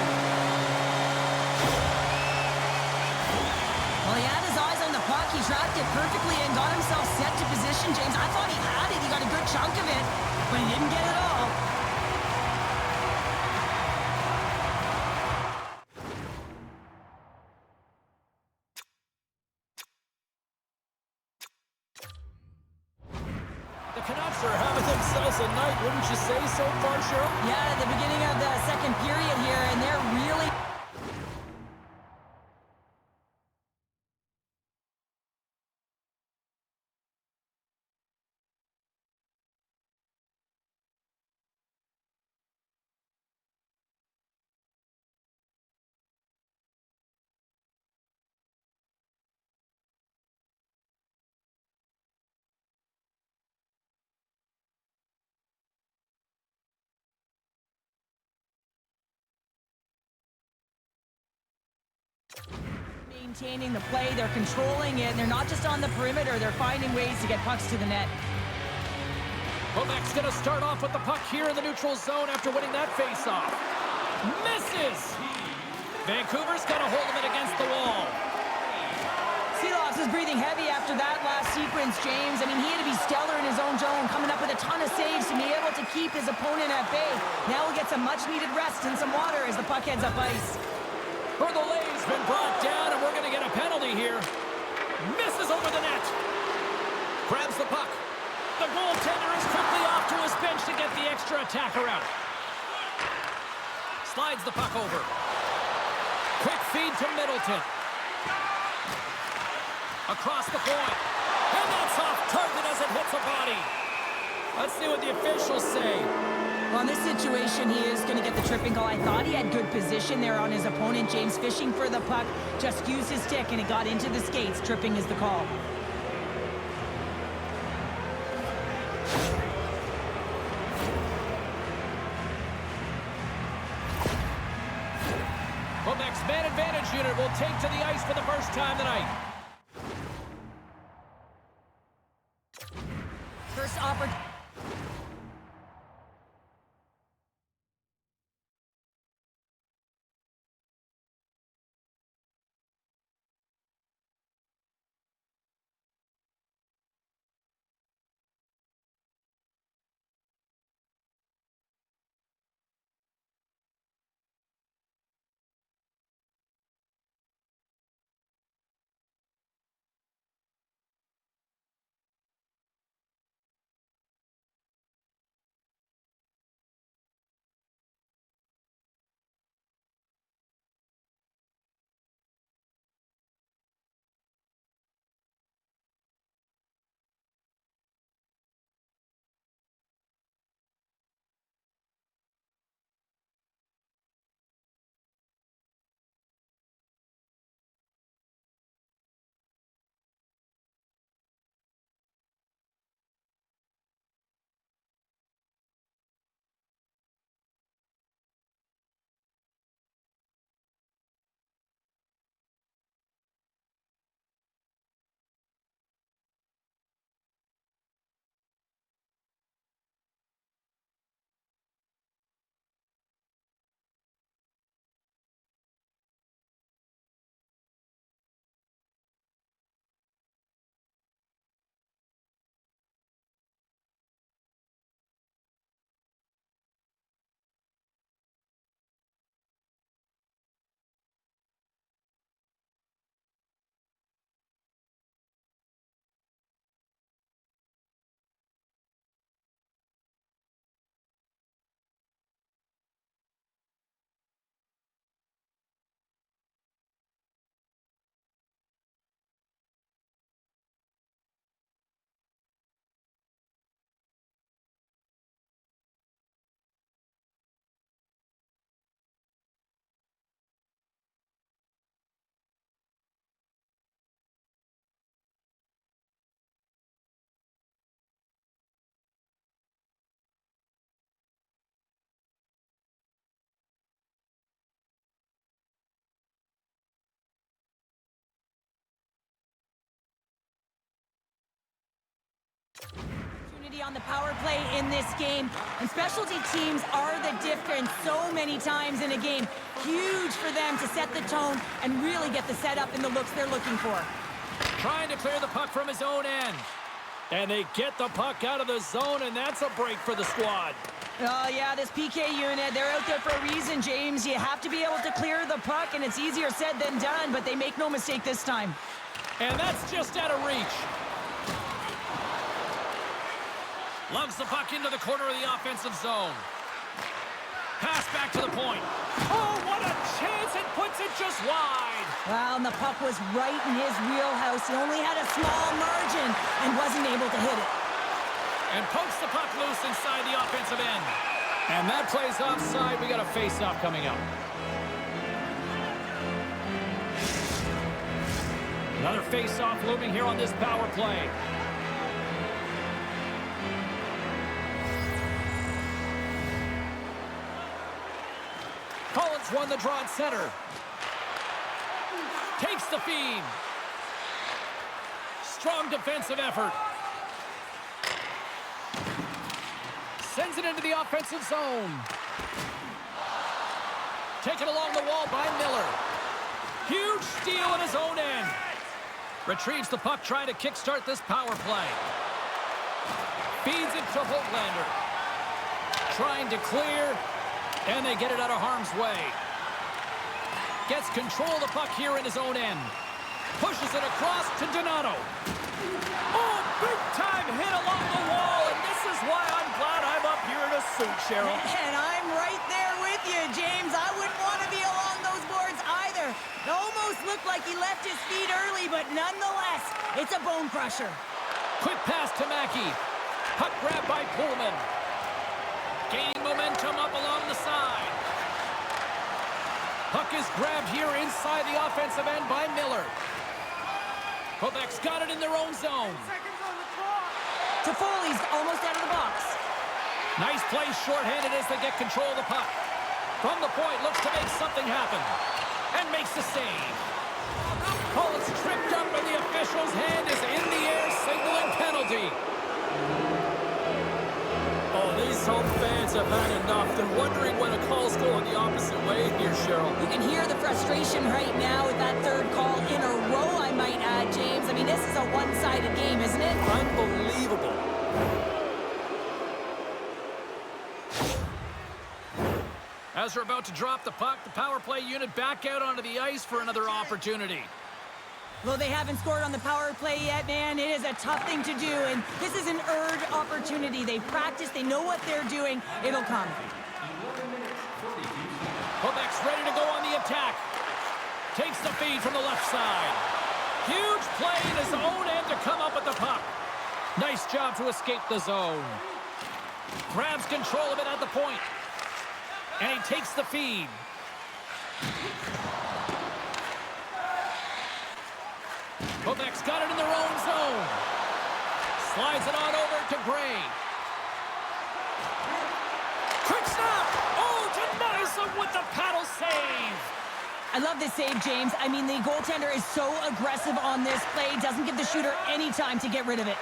Well, he had his eyes on the puck. He tracked it perfectly and got himself set to position, James. I thought he had it. He got a good chunk of it, but he didn't get it all. The Canucks are having themselves a night, wouldn't you say so far, Cheryl? Yeah, at the beginning of the second period here, and they're really... maintaining the play, they're controlling it, and they're not just on the perimeter, they're finding ways to get pucks to the net. Quebec's going to start off with the puck here in the neutral zone after winning that faceoff. Misses! Vancouver's got a hold of it against the wall. S.O.A.C.J.V was breathing heavy after that last sequence, James. I mean, he had to be stellar in his own zone, coming up with a ton of saves to be able to keep his opponent at bay. Now we'll get some much-needed rest and some water as the puck heads up ice. Bertholet's been brought down, and we're going to get a penalty here. Misses over the net. Grabs the puck. The goaltender is quickly off to his bench to get the extra attacker out. Slides the puck over. Quick feed to Middleton. Across the point. And that's off target as it hits a body. Let's see what the officials say. Well, in this situation, he is going to get the tripping call. I thought he had good position there on his opponent. James fishing for the puck, just used his stick, and it got into the skates. Tripping is the call. Quebec's man advantage unit will take to the ice for the first time tonight. First opportunity. On the power play in this game, and specialty teams are the difference so many times in a game. Huge for them to set the tone and really get the setup and the looks they're looking for. Trying to clear the puck from his own end. And they get the puck out of the zone, and that's a break for the squad. Oh, yeah, this PK unit, they're out there for a reason, James. You have to be able to clear the puck, and it's easier said than done, but they make no mistake this time. And that's just out of reach. Lugs the puck into the corner of the offensive zone. Pass back to the point. Oh, what a chance! It puts it just wide. Well, and the puck was right in his wheelhouse. He only had a small margin and wasn't able to hit it. And pokes the puck loose inside the offensive end. And that play's offside. We got a face-off coming up. Another face-off looming here on this power play. Collins won the draw at center. Takes the feed. Strong defensive effort. Sends it into the offensive zone. Taken along the wall by Miller. Huge steal at his own end. Retrieves the puck, trying to kickstart this power play. Feeds it to Holtlander. Trying to clear. And they get it out of harm's way. Gets control of the puck here in his own end. Pushes it across to Donato. Oh, big-time hit along the wall. And this is why I'm glad I'm up here in a suit, Cheryl. And I'm right there with you, James. I wouldn't want to be along those boards either. It almost looked like he left his feet early, but nonetheless, it's a bone crusher. Quick pass to Mackey. Puck grab by Pullman. Gaining momentum up along the side. Puck is grabbed here inside the offensive end by Miller. Quebec's got it in their own zone. Toffoli's almost out of the box. Nice play shorthanded as they get control of the puck. From the point, looks to make something happen. And makes the save. Oh, it's tripped up and the official's hand is in the air, signaling penalty. Oh, these home fans have had enough. They're wondering when a call's going the opposite way here, Cheryl. You can hear the frustration right now with that third call in a row, I might add, James. I mean, this is a one-sided game, isn't it? Unbelievable. As we're about to drop the puck, the power play unit back out onto the ice for another opportunity. Well, they haven't scored on the power play yet, man. It is a tough thing to do, and this is an earned opportunity. They practice, they know what they're doing. It'll come. Quebec's ready to go on the attack. Takes the feed from the left side. Huge play in his own end to come up with the puck. Nice job to escape the zone. Grabs control of it at the point. And he takes the feed. Quebec's got it in their own zone. Slides it on over to Gray. Quick snap! Oh, denies him with the paddle save. I love this save, James. I mean, the goaltender is so aggressive on this play. Doesn't give the shooter any time to get rid of it.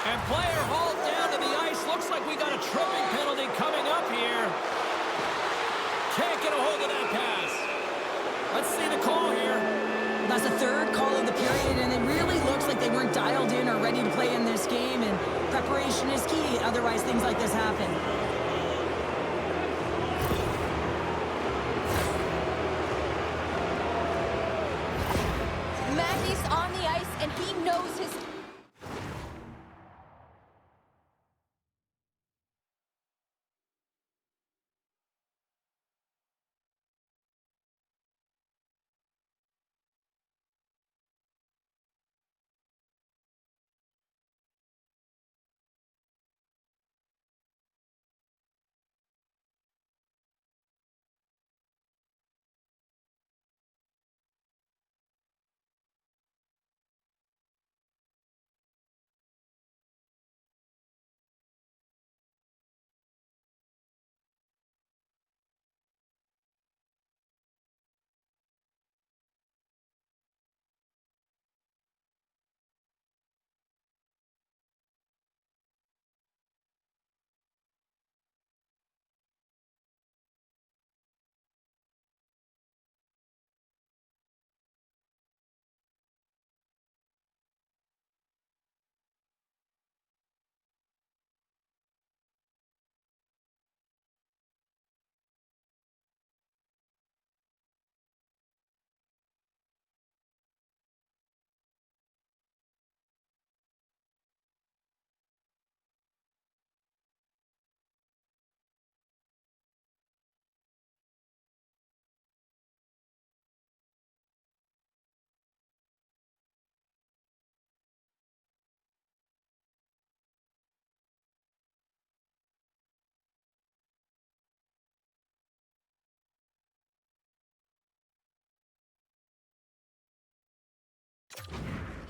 And player hauled down to the ice. Looks like we got a tripping penalty coming up here. Can't get a hold of that pass. Let's see the call here. That's the third call of the period, and it really looks like they weren't dialed in or ready to play in this game, and preparation is key. Otherwise, things like this happen. Mackey's on the ice, and he knows his...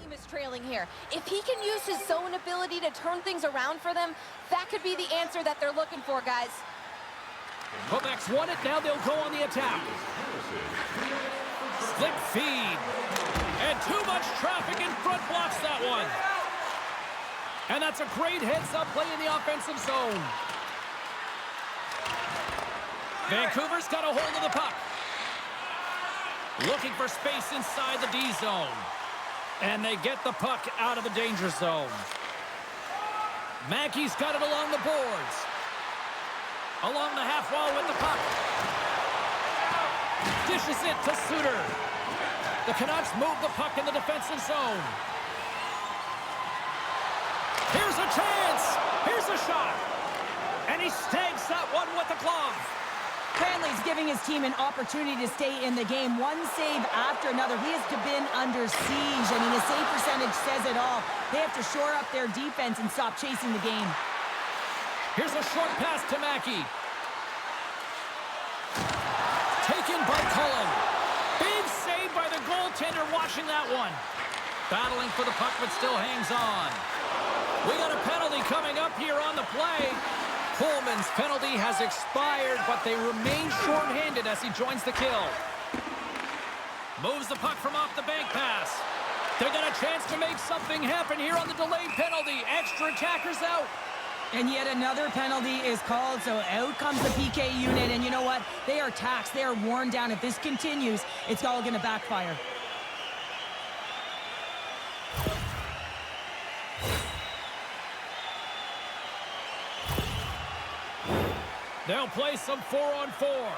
Team is trailing here. If he can use his zone ability to turn things around for them, that could be the answer that they're looking for, guys. Quebec's won it. Now they'll go on the attack. Slip feed. And too much traffic in front blocks that one. And that's a great heads-up play in the offensive zone. Vancouver's got a hold of the puck. Looking for space inside the D zone. And they get the puck out of the danger zone. Mackey's got it along the boards. Along the half wall with the puck. Dishes it to Suter. The Canucks move the puck in the defensive zone. Here's a chance. Here's a shot. And he snags that one with the glove. Cranley's giving his team an opportunity to stay in the game. One save after another. He has been under siege. I mean, his save percentage advantage says it all. They have to shore up their defense and stop chasing the game. Here's a short pass to Mackey. Taken by Cullen. Big save by the goaltender watching that one. Battling for the puck, but still hangs on. We got a penalty coming up here on the play. Pullman's penalty has expired, but they remain shorthanded as he joins the kill. Moves the puck from off the bank pass. They got a chance to make something happen here on the delayed penalty. Extra attackers out. And yet another penalty is called, so out comes the PK unit. And you know what? They are taxed. They are worn down. If this continues, it's all going to backfire. They'll play some 4-on-4.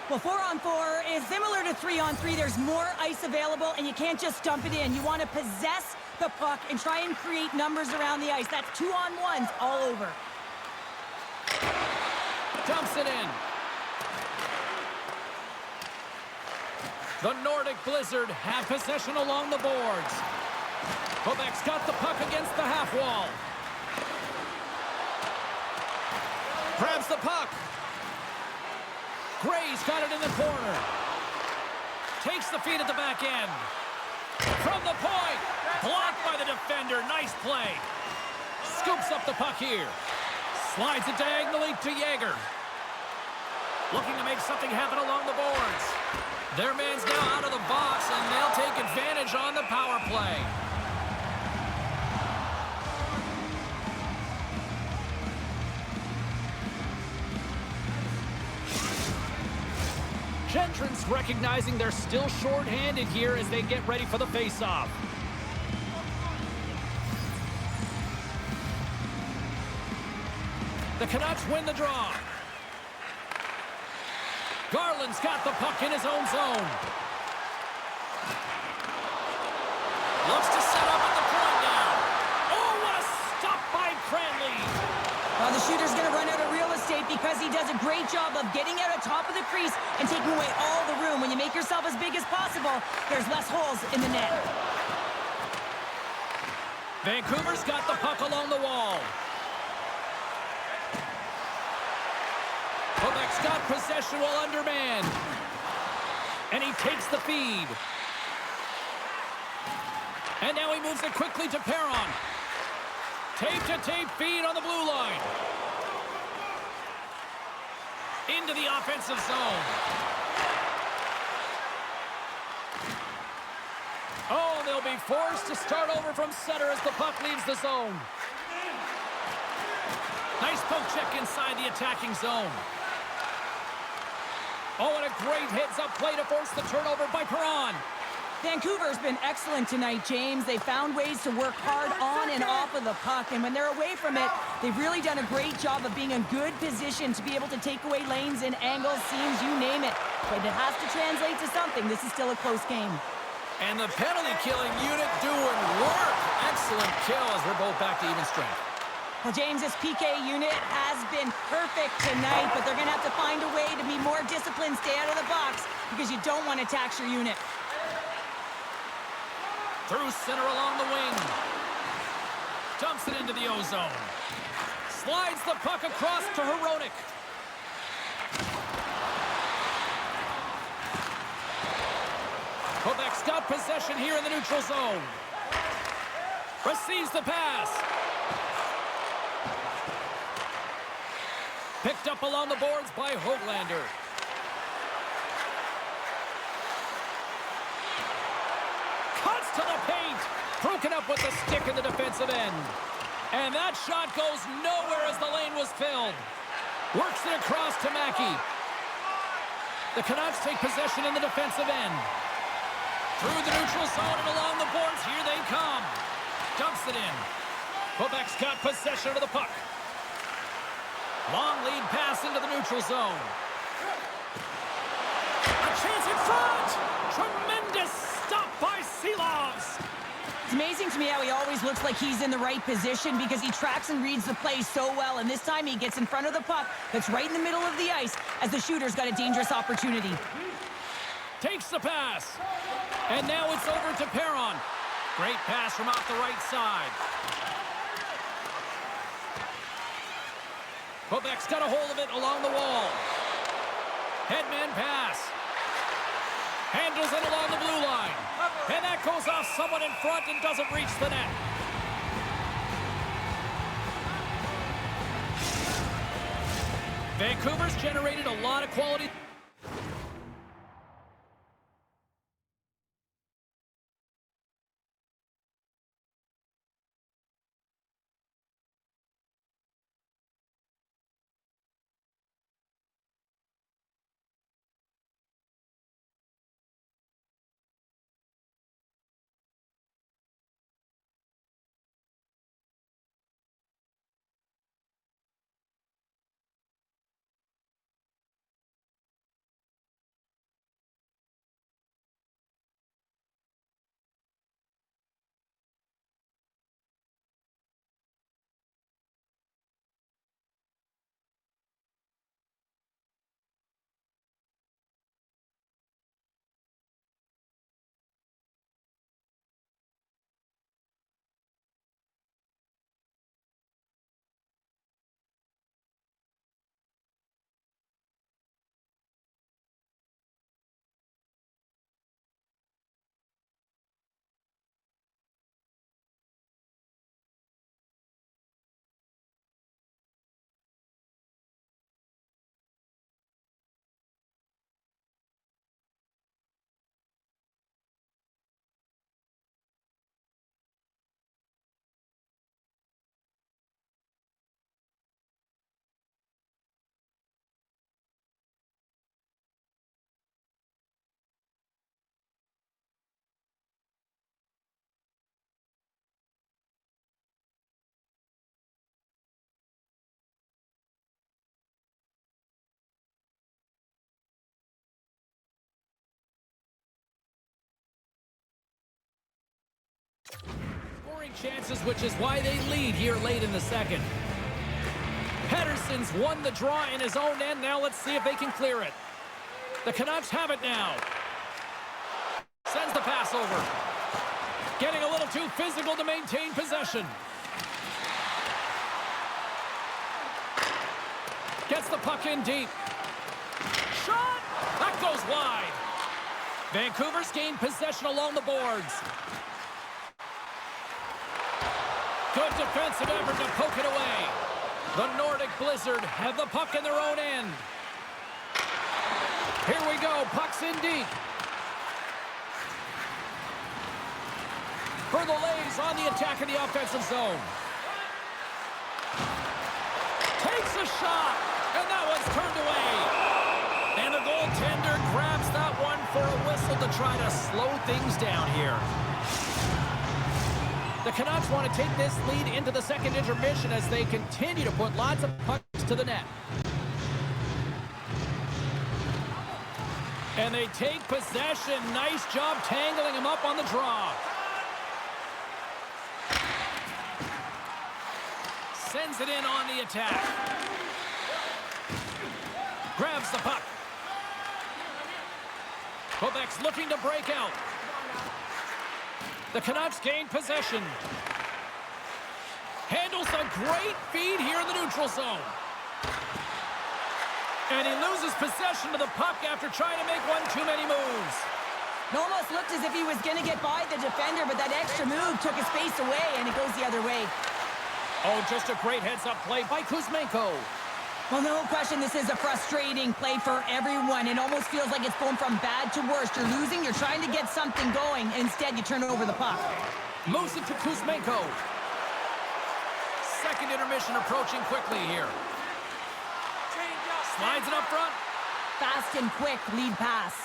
Well, 4-on-4 is similar to 3-on-3. There's more ice available, and you can't just dump it in. You want to possess the puck and try and create numbers around the ice. That's 2-on-1s all over. Dumps it in. The Nordic Blizzard have possession along the boards. Quebec's got the puck against the half wall. Grabs the puck. Gray's got it in the corner. Takes the feed at the back end. From the point. Blocked by the defender. Nice play. Scoops up the puck here. Slides it diagonally to Yeager. Looking to make something happen along the boards. Their man's now out of the box, and they'll take advantage on the power play. Gentry's recognizing they're still short-handed here as they get ready for the face-off. The Canucks win the draw. Garland's got the puck in his own zone. Looks to set up at the point now. Oh, what a stop by Cranley. Well, the shooter's going to run out of real estate because he does a great job of getting out of top of the crease and taking away all the room. When you make yourself as big as possible, there's less holes in the net. Vancouver's got the puck along the wall. Quebec's got possession while undermanned. And he takes the feed. And now he moves it quickly to Perron. Tape-to-tape feed on the blue line. Into the offensive zone. Oh, they'll be forced to start over from center as the puck leaves the zone. Nice poke check inside the attacking zone. Oh, and a great heads-up play to force the turnover by Perron. Vancouver's been excellent tonight, James. They found ways to work hard on and off of the puck, and when they're away from it, they've really done a great job of being in good position to be able to take away lanes and angles, seams, you name it. But it has to translate to something. This is still a close game. And the penalty-killing unit doing work. Excellent kill as we're both back to even strength. Well, James, this PK unit has been perfect tonight, but they're going to have to find a way to be more disciplined, stay out of the box, because you don't want to tax your unit. Through center along the wing. Dumps it into the O-zone. Slides the puck across to Hronek. Quebec's got possession here in the neutral zone. Receives the pass. Picked up along the boards by Höglander. Cuts to the paint. Broken up with the stick in the defensive end. And that shot goes nowhere as the lane was filled. Works it across to Mackey. The Canucks take possession in the defensive end. Through the neutral zone and along the boards, here they come. Dumps it in. Quebec's got possession of the puck. Long lead pass into the neutral zone. A chance in front! Tremendous stop by Silovs. It's amazing to me how he always looks like he's in the right position because he tracks and reads the play so well, and this time he gets in front of the puck that's right in the middle of the ice as the shooter's got a dangerous opportunity. Takes the pass. And now it's over to Perron. Great pass from off the right side. Quebec's got a hold of it along the wall. Headman pass. Handles it along the blue line. And that goes off someone in front and doesn't reach the net. Vancouver's generated a lot of quality. Scoring chances, which is why they lead here late in the second. Pedersen's won the draw in his own end. Now let's see if they can clear it. The Canucks have it now. Sends the pass over. Getting a little too physical to maintain possession. Gets the puck in deep. Shot! That goes wide. Vancouver's gained possession along the boards. Good defensive effort to poke it away. The Nordic Blizzard have the puck in their own end. Here we go. Puck's in deep. For the Lays on the attack in the offensive zone. Takes a shot, and that one's turned away. And the goaltender grabs that one for a whistle to try to slow things down here. The Canucks want to take this lead into the second intermission as they continue to put lots of pucks to the net. And they take possession. Nice job tangling him up on the draw. Sends it in on the attack. Grabs the puck. Quebec's looking to break out. The Canucks gain possession. Handles a great feed here in the neutral zone. And he loses possession of the puck after trying to make one too many moves. It almost looked as if he was going to get by the defender, but that extra move took his space away, and it goes the other way. Oh, just a great heads-up play by Kuzmenko. Well, no question, this is a frustrating play for everyone. It almost feels like it's going from bad to worse. You're losing, you're trying to get something going. Instead, you turn over the puck. Moves it to Kuzmenko. Second intermission approaching quickly here. Slides it up front. Fast and quick lead pass.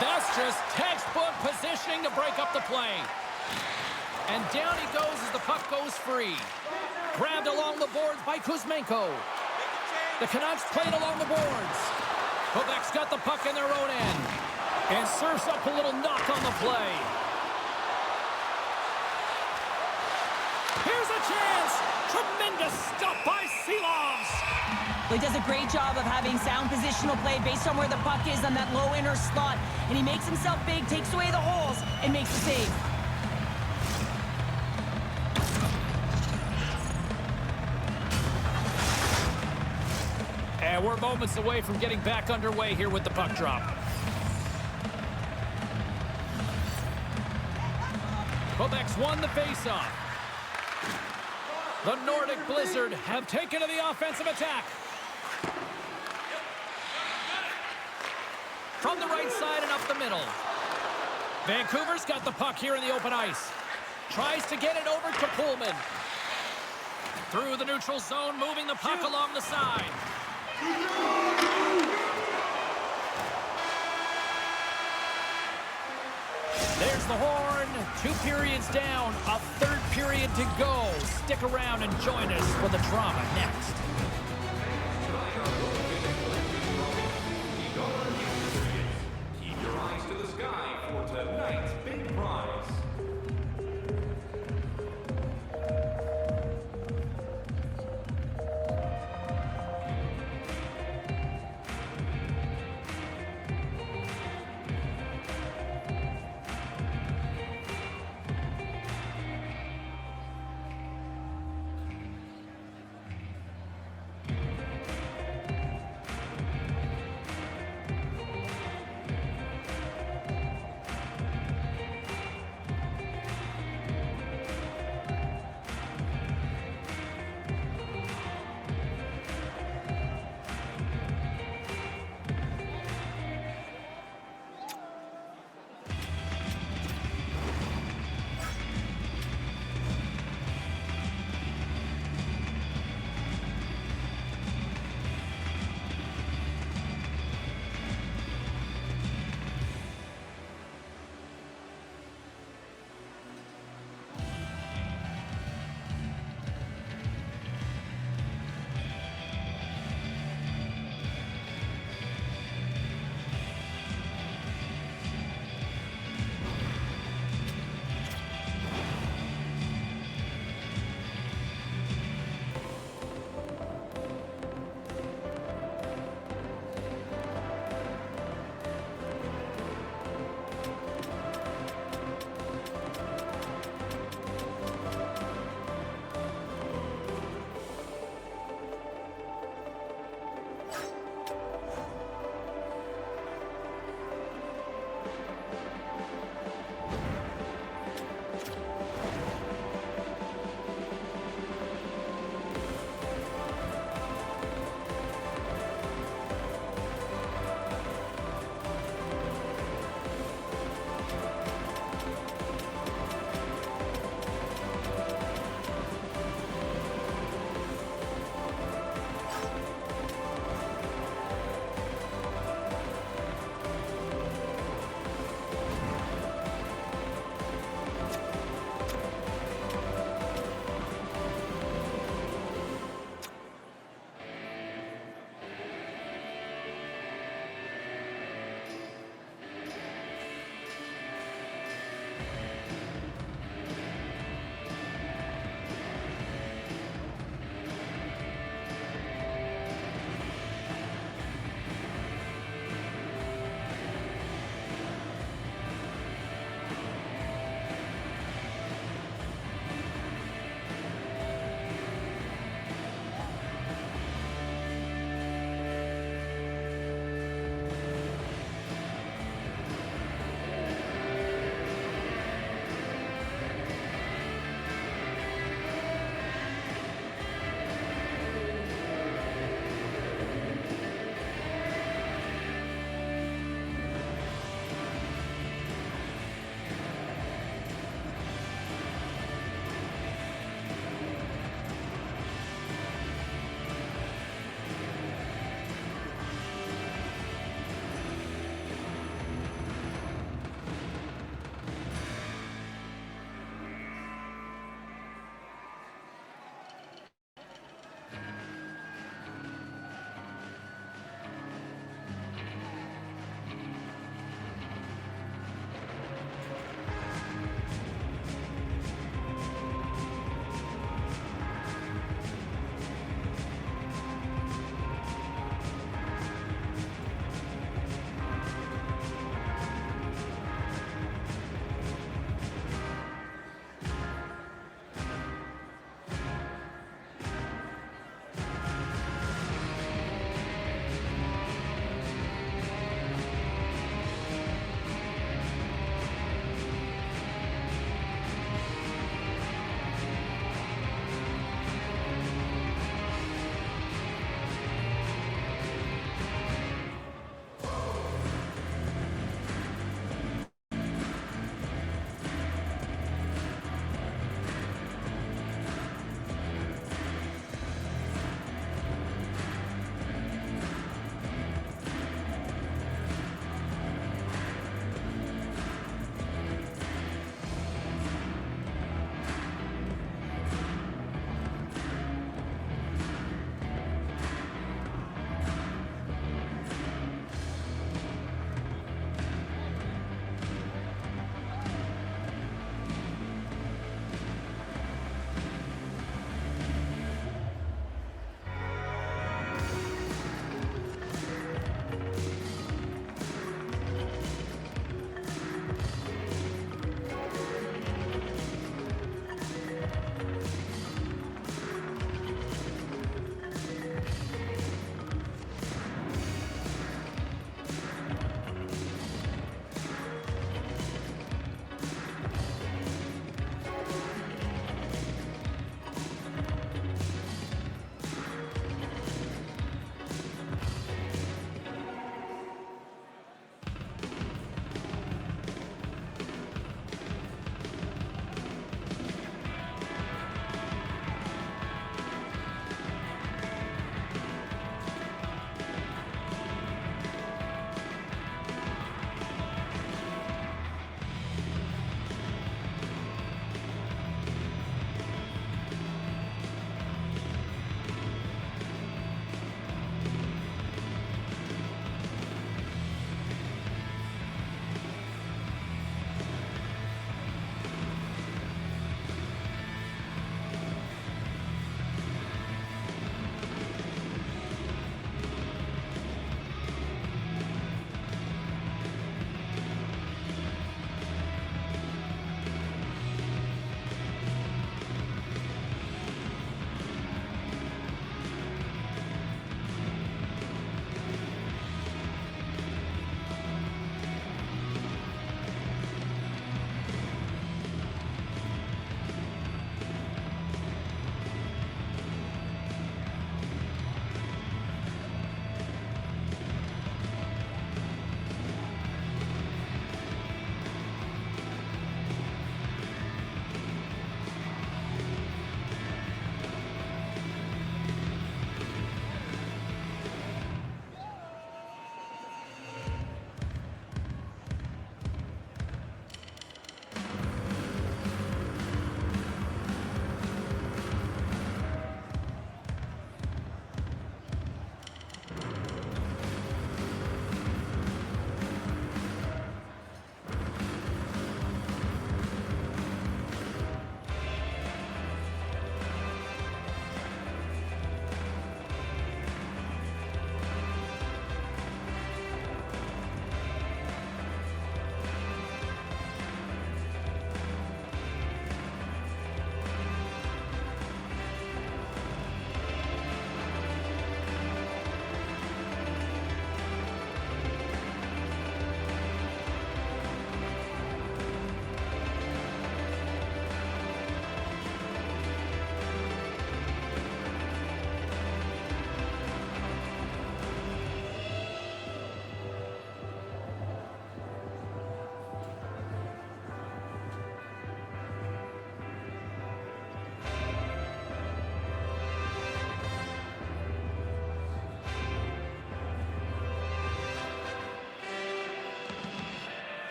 That's just textbook positioning to break up the play. And down he goes as the puck goes free. Grabbed along the boards by Kuzmenko. The Canucks played along the boards. Quebec's got the puck in their own end. And serves up a little knock on the play. Here's a chance. Tremendous stop by Seelovs. Well, he does a great job of having sound positional play based on where the puck is on that low inner slot. And he makes himself big, takes away the holes, and makes the save. And we're moments away from getting back underway here with the puck drop. Quebec's won the faceoff. The Nordic Blizzard have taken to the offensive attack. From the right side and up the middle. Vancouver's got the puck here in the open ice. Tries to get it over to Pullman. Through the neutral zone, moving the puck along the side. There's the horn. 2 periods down. A 3rd period to go. Stick around and join us for the drama next. Keep your eyes to the sky for tonight's big prize.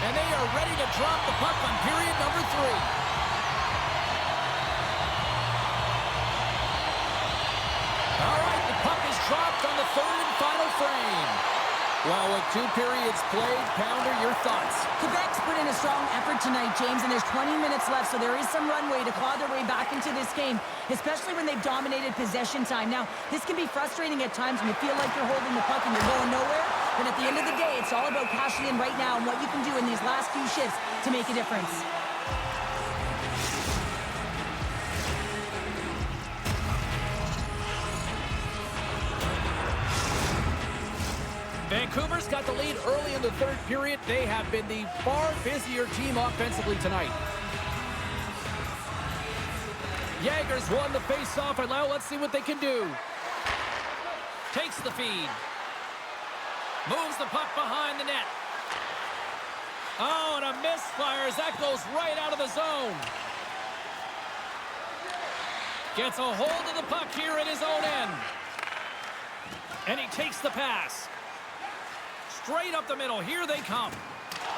And they are ready to drop the puck on period number 3. All right, the puck is dropped on the third and final frame. Well, with 2 periods played, Pounder, your thoughts? Quebec's put in a strong effort tonight, James, and there's 20 minutes left, so there is some runway to claw their way back into this game, especially when they've dominated possession time. Now, this can be frustrating at times when you feel like you're holding the puck and you're going nowhere, but at the end of the day, it's all about cashing in right now and what you can do in these last few shifts to make a difference. Vancouver's got the lead early in the third period. They have been the far busier team offensively tonight. Jager's won the face-off, and now let's see what they can do. Takes the feed. Moves the puck behind the net. Oh, and a misfire as that goes right out of the zone. Gets a hold of the puck here at his own end. And he takes the pass. Straight up the middle. Here they come.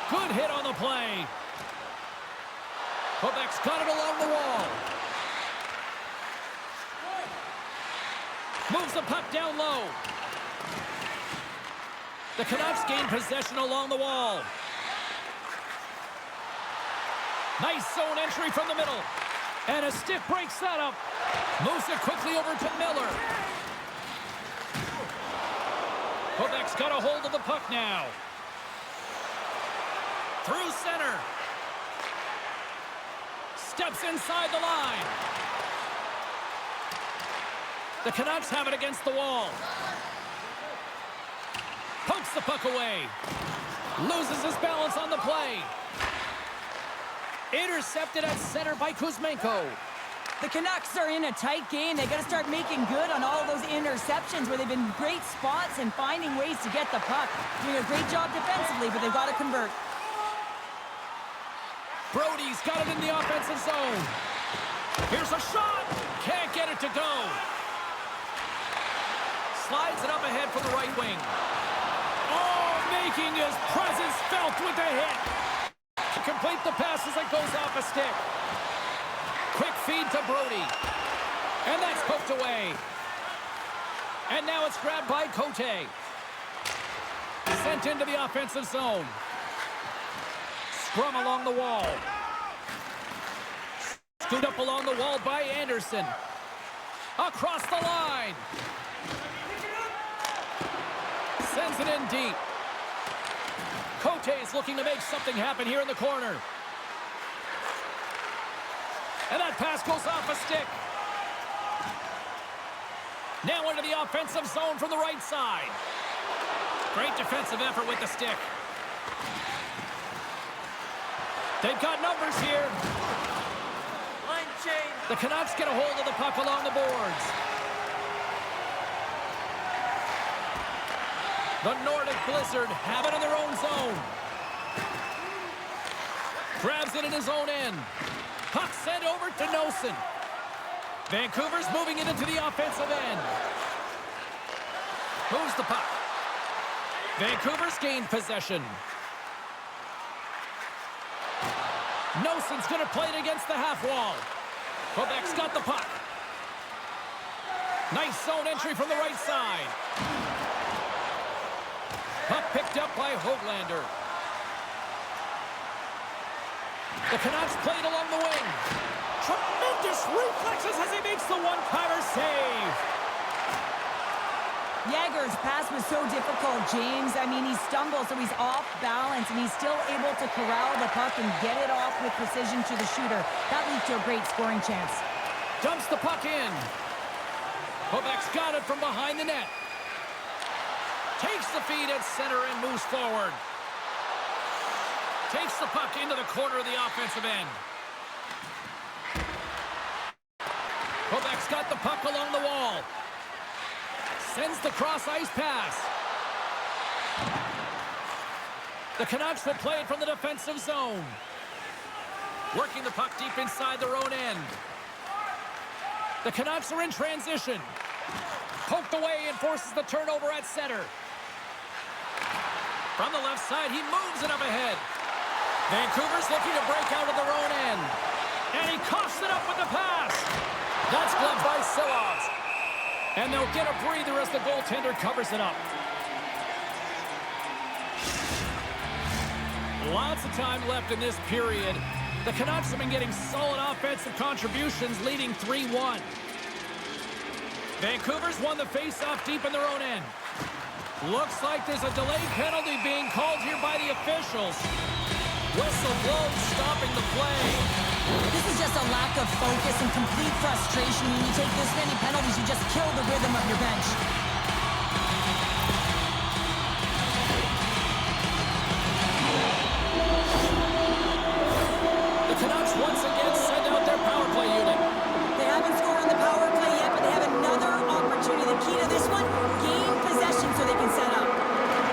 Good hit on the play. Quebec's got it along the wall. Moves the puck down low. The Canucks gain possession along the wall. Nice zone entry from the middle. And a stick breaks that up. Moves it quickly over to Miller. Quebec's got a hold of the puck now. Through center. Steps inside the line. The Canucks have it against the wall. Pokes the puck away. Loses his balance on the play. Intercepted at center by Kuzmenko. The Canucks are in a tight game. They got to start making good on all of those interceptions where they've been great spots and finding ways to get the puck. Doing a great job defensively, but they've got to convert. Brody's got it in the offensive zone. Here's a shot. Can't get it to go. Slides it up ahead for the right wing. Oh, making his presence felt with the hit. To complete the pass as it goes off a stick. Quick feed to Brody. And that's poked away. And now it's grabbed by Cote. Sent into the offensive zone. Scrum along the wall. Scoot up along the wall by Anderson. Across the line. Sends it in deep. Cote Cote is looking to make something happen here in the corner. And that pass goes off a stick. Now into the offensive zone from the right side. Great defensive effort with the stick. They've got numbers here. Line change. The Canucks get a hold of the puck along the boards. The Nordic Blizzard have it in their own zone. Grabs it in his own end. Puck sent over to Nosen. Vancouver's moving it into the offensive end. Moves the puck. Vancouver's gained possession. Nosen's going to play it against the half wall. Quebec's got the puck. Nice zone entry from the right side. Puck picked up by Höglander. The Canucks played along the wing. Tremendous reflexes as he makes the one-timer save. Jagger's pass was so difficult, James. I mean, he stumbles, so he's off balance, and he's still able to corral the puck and get it off with precision to the shooter. That leads to a great scoring chance. Dumps the puck in. Quebec's got it from behind the net. Takes the feed at center and moves forward. Takes the puck into the corner of the offensive end. Quebec's got the puck along the wall. Sends the cross-ice pass. The Canucks will play it from the defensive zone. Working the puck deep inside their own end. The Canucks are in transition. Poked away and forces the turnover at center. From the left side, he moves it up ahead. Vancouver's looking to break out of their own end. And he coughs it up with the pass. That's gloved by Saison. And they'll get a breather as the goaltender covers it up. Lots of time left in this period. The Canucks have been getting solid offensive contributions, leading 3-1. Vancouver's won the face-off deep in their own end. Looks like there's a delayed penalty being called here by the officials. Whistle blows, stopping the play. This is just a lack of focus and complete frustration. When you take this many penalties, you just kill the rhythm of your bench. The Canucks once again send out their power play unit. They haven't scored on the power play yet, but they have another opportunity. The key to this one, gain possession so they can set up.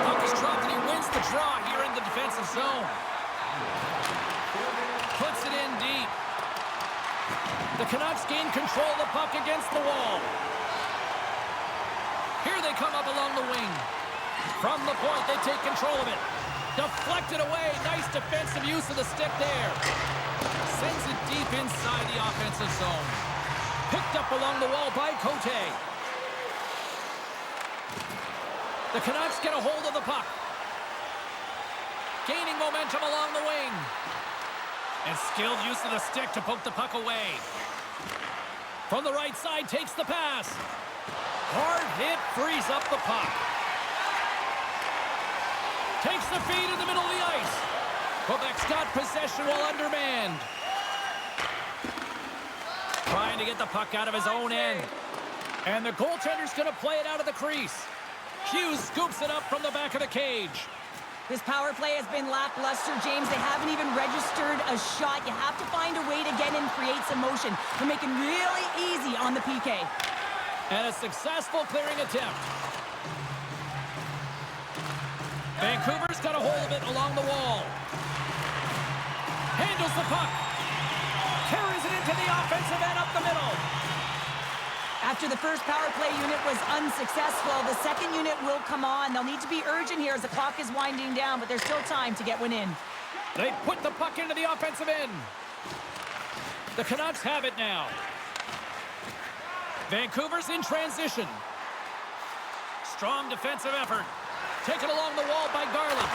Puck is dropped and he wins the draw here in the defensive zone. Puts it in deep. The Canucks gain control of the puck against the wall. Here they come up along the wing. From the point, they take control of it. Deflected away. Nice defensive use of the stick there. Sends it deep inside the offensive zone. Picked up along the wall by Cote. The Canucks get a hold of the puck. Gaining momentum along the wing. And skilled use of the stick to poke the puck away. From the right side, takes the pass. Hard hit, frees up the puck. Takes the feed in the middle of the ice. Quebec's got possession while undermanned. Trying to get the puck out of his own end. And the goaltender's going to play it out of the crease. Hughes scoops it up from the back of the cage. This power play has been lackluster, James. They haven't even registered a shot. You have to find a way to get in, create some motion. They're making really easy on the PK. And a successful clearing attempt. Vancouver's got a hold of it along the wall. Handles the puck. Carries it into the offensive end up the middle. After the first power play unit was unsuccessful, the second unit will come on. They'll need to be urgent here as the clock is winding down, but there's still time to get one in. They put the puck into the offensive end. The Canucks have it now. Vancouver's in transition. Strong defensive effort. Taken along the wall by Garland.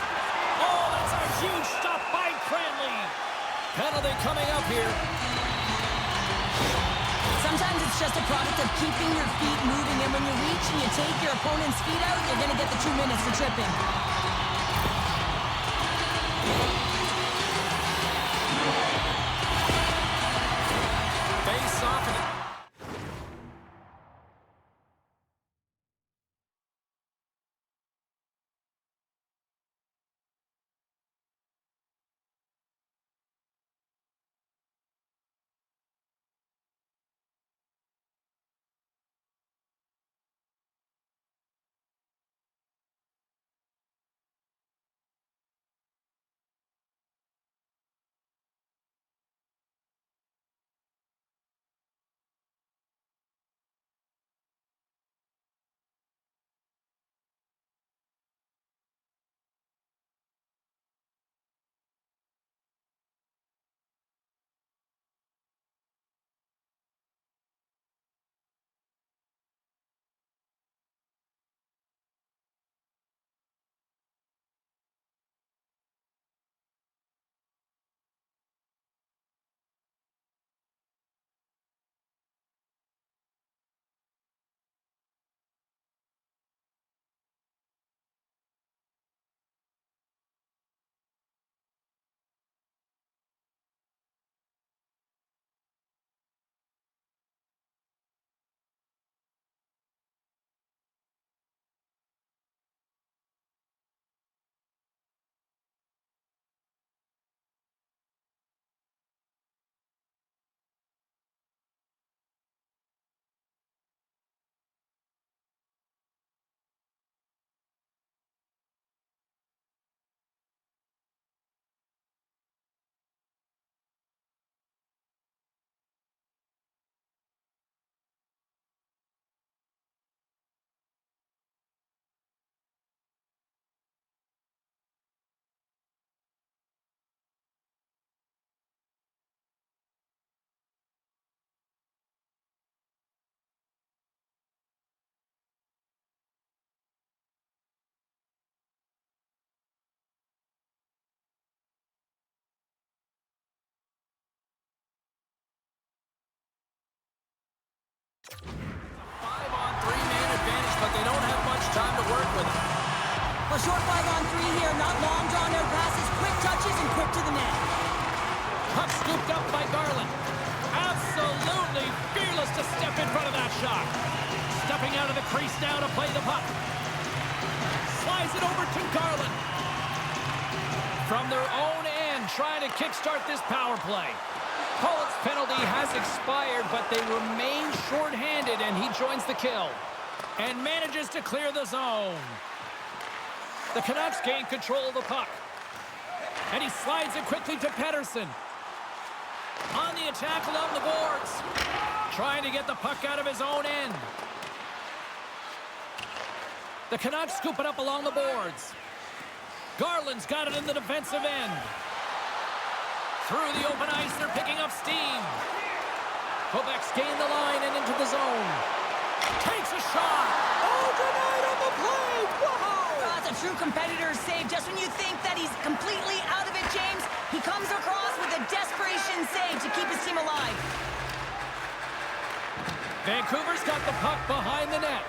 Oh, that's a huge stop by Cranley. Penalty coming up here. Sometimes it's just a product of keeping your feet moving, and when you reach and you take your opponent's feet out, you're going to get the 2 minutes for tripping. time to work with it. A short 5-on-3 here, not long drawn-out passes, quick touches, and quick to the net. Puck scooped up by Garland. Absolutely fearless to step in front of that shot. Stepping out of the crease now to play the puck. Slides it over to Garland. From their own end, trying to kickstart this power play. Pollock's penalty has expired, but they remain shorthanded, and he joins the kill. And manages to clear the zone. The Canucks gain control of the puck. And he slides it quickly to Pettersson. On the attack along the boards. Trying to get the puck out of his own end. The Canucks scoop it up along the boards. Garland's got it in the defensive end. Through the open ice, they're picking up steam. Quebec's gained the line and into the zone. Takes a shot. Oh, denied on the play. Wow! That's a true competitor's save. Just when you think that he's completely out of it, James, he comes across with a desperation save to keep his team alive. Vancouver's got the puck behind the net.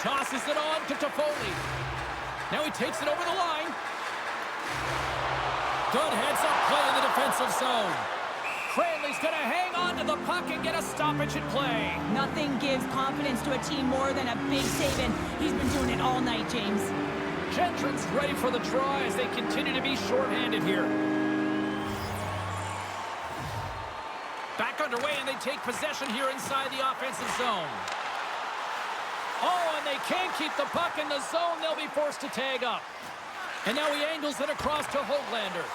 Tosses it on to Toffoli. Now he takes it over the line. Good heads-up play in the defensive zone. Cranley's going to hang on to the puck and get a stoppage in play. Nothing gives confidence to a team more than a big save, and he's been doing it all night, James. Gentron's ready for the try as they continue to be shorthanded here. Back underway, and they take possession here inside the offensive zone. Oh, and they can't keep the puck in the zone. They'll be forced to tag up. And now he angles it across to Hoglander.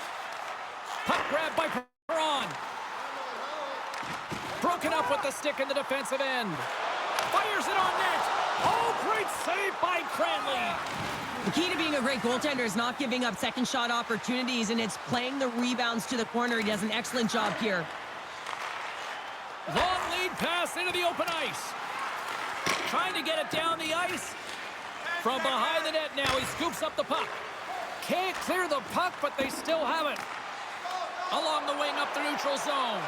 Puck grab by Perron. Broken up with the stick in the defensive end. Fires it on net. Oh, great save by Cranley. The key to being a great goaltender is not giving up second shot opportunities, and it's playing the rebounds to the corner. He does an excellent job here. Long lead pass into the open ice. Trying to get it down the ice. From behind the net now, he scoops up the puck. Can't clear the puck, but they still have it. Along the wing, up the neutral zone.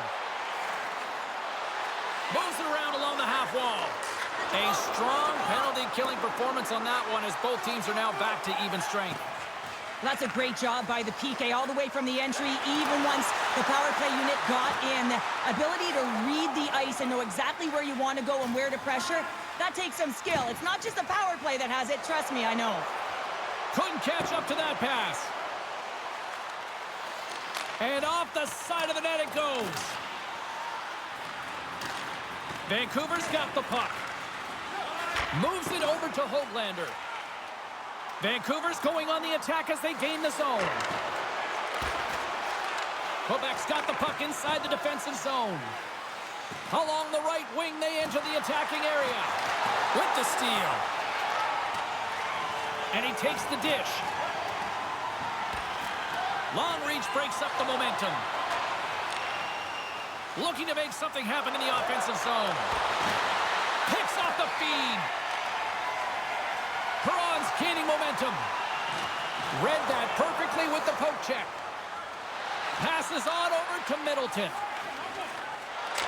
Moves it around along the half wall. A strong penalty-killing performance on that one as both teams are now back to even strength. That's a great job by the PK all the way from the entry, even once the power play unit got in. Ability to read the ice and know exactly where you want to go and where to pressure, that takes some skill. It's not just the power play that has it, trust me, I know. Couldn't catch up to that pass. And off the side of the net it goes. Vancouver's got the puck. Moves it over to Hoglander. Vancouver's going on the attack as they gain the zone. Quebec's got the puck inside the defensive zone. Along the right wing, they enter the attacking area. With the steal. And he takes the dish. Long reach breaks up the momentum. Looking to make something happen in the offensive zone. Picks off the feed. Perron's gaining momentum. Read that perfectly with the poke check. Passes on over to Middleton.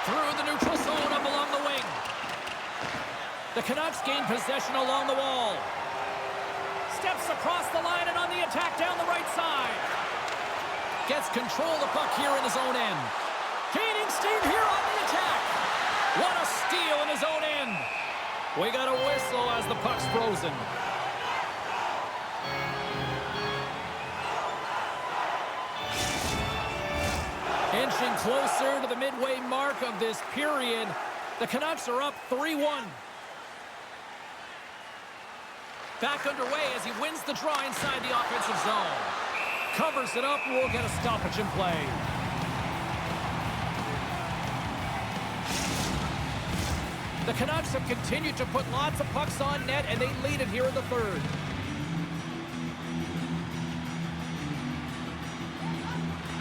Through the neutral zone up along the wing. The Canucks gain possession along the wall. Steps across the line and on the attack down the right side. Gets control of the puck here in his own end. Gaining steam here on the attack. What a steal in his own end. We got a whistle as the puck's frozen. Inching closer to the midway mark of this period. The Canucks are up 3-1. Back underway as he wins the draw inside the offensive zone. Covers it up, we'll get a stoppage in play. The Canucks have continued to put lots of pucks on net, and they lead it here in the third.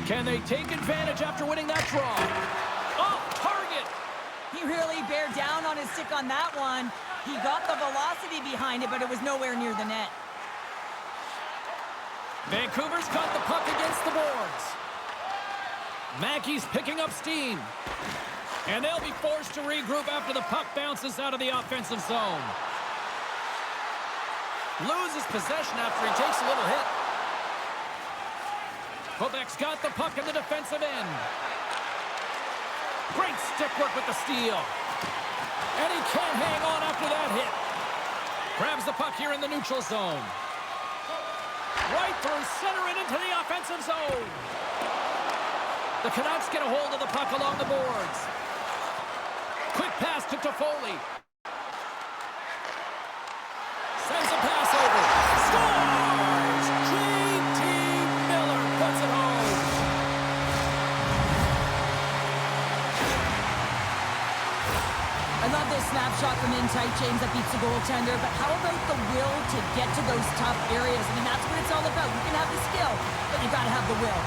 Can they take advantage after winning that draw? Off target! He really bared down on his stick on that one. He got the velocity behind it, but it was nowhere near the net. Vancouver's got the puck against the boards. Mackey's picking up steam. And they'll be forced to regroup after the puck bounces out of the offensive zone. Loses possession after he takes a little hit. Quebec's got the puck in the defensive end. Great stick work with the steal. And he can't hang on after that hit. Grabs the puck here in the neutral zone. Right through center and into the offensive zone. The Canucks get a hold of the puck along the boards. Quick pass to Toffoli. Sends a pass over. Scores! J.T. Miller puts it home. I love this snapshot from in tight, James, that beats the goaltender. But how about the will to get to those tough areas? I mean, that's what it's all about. You can have the skill, but you got to have the will.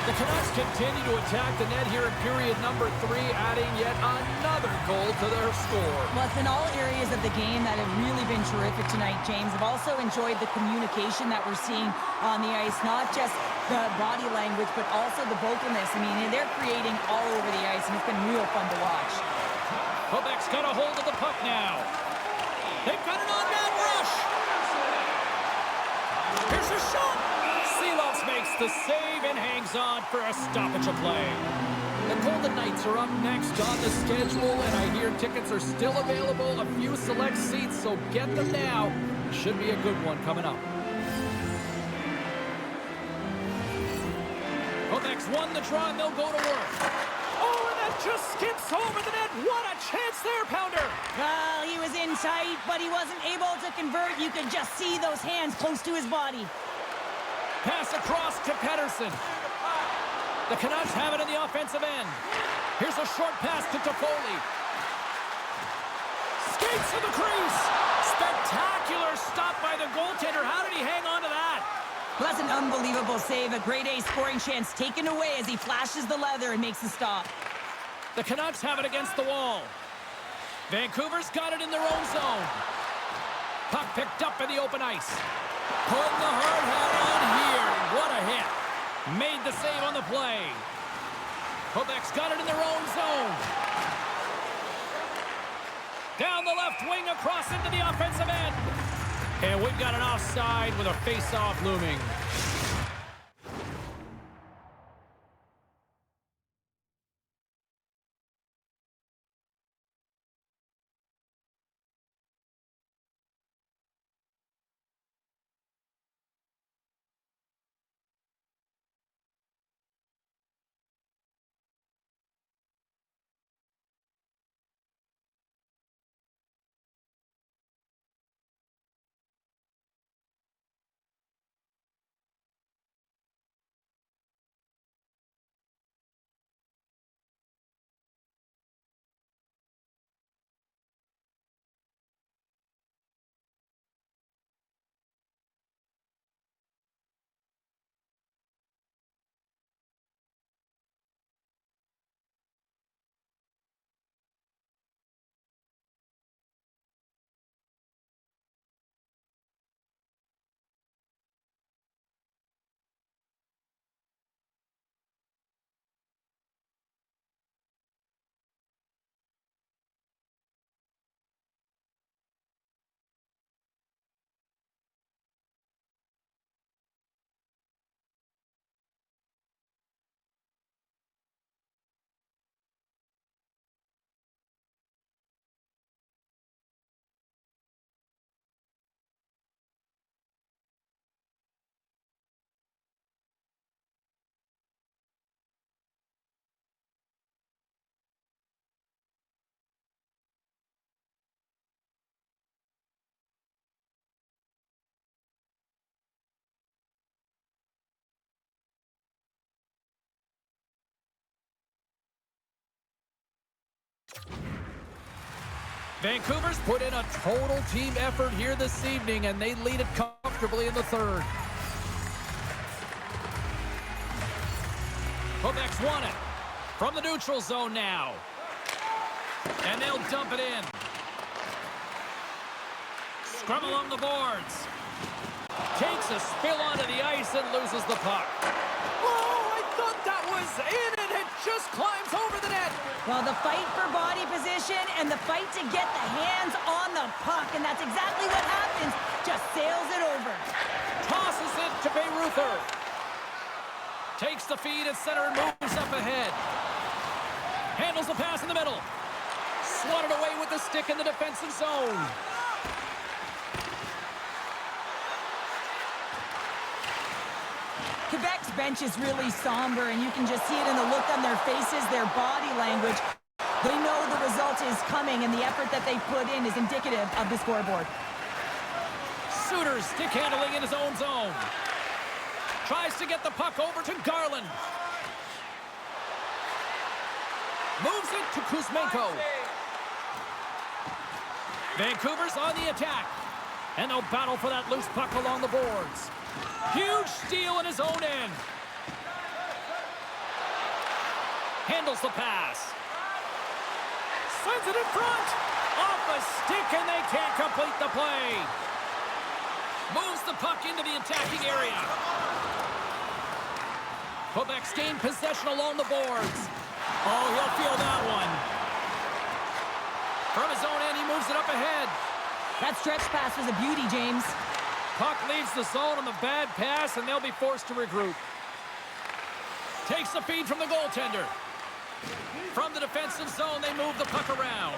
The Canucks continue to attack the net here in period number 3, adding yet another goal to their score. Well, it's in all areas of the game that have really been terrific tonight, James. I've also enjoyed the communication that we're seeing on the ice, not just the body language, but also the vocalness. I mean, they're creating all over the ice, and it's been real fun to watch. Quebec's got a hold of the puck now. They've got an on-man rush. Here's a shot. Seeloff makes the save and hangs on for a stoppage of play. The Golden Knights are up next on the schedule, and I hear tickets are still available. A few select seats, so get them now. Should be a good one coming up. Quebec's won the draw, and they'll go to work. Oh, and that just skips over the net. What a chance there, Pounder. Well, he was in tight, but he wasn't able to convert. You could just see those hands close to his body. Pass across to Pettersson. The Canucks have it in the offensive end. Here's a short pass to Toffoli. Skates to the crease. Spectacular stop by the goaltender. How did he hang on to that? Well, that's an unbelievable save. A grade A scoring chance taken away as he flashes the leather and makes the stop. The Canucks have it against the wall. Vancouver's got it in their own zone. Puck picked up in the open ice. Putting the hard hat on here. What a hit. Made the save on the play. Quebec's got it in their own zone. Down the left wing across into the offensive end. And we've got an offside with a face-off looming. Vancouver's put in a total team effort here this evening, and they lead it comfortably in the third. Quebec's won it from the neutral zone now. And they'll dump it in. Scrum along the boards. Takes a spill onto the ice and loses the puck. Oh, I thought that was in, and it just climbs over the net. Well, the fight for body position and the fight to get the hands on the puck, and that's exactly what happens. Just sails it over. Tosses it to Bayreuther. Takes the feed at center and moves up ahead. Handles the pass in the middle. Swatted away with the stick in the defensive zone. Quebec's bench is really somber, and you can just see it in the look on their faces, their body language. They know the result is coming, and the effort that they put in is indicative of the scoreboard. Suter stick handling in his own zone. Tries to get the puck over to Garland. Moves it to Kuzmenko. Vancouver's on the attack. And they'll battle for that loose puck along the boards. Huge steal in his own end. Handles the pass. Sends it in front. Off a stick, and they can't complete the play. Moves the puck into the attacking area. Quebec's gained possession along the boards. Oh, he'll feel that one. From his own end, he moves it up ahead. That stretch pass was a beauty, James. Puck leaves the zone on the bad pass, and they'll be forced to regroup. Takes the feed from the goaltender. From the defensive zone, they move the puck around.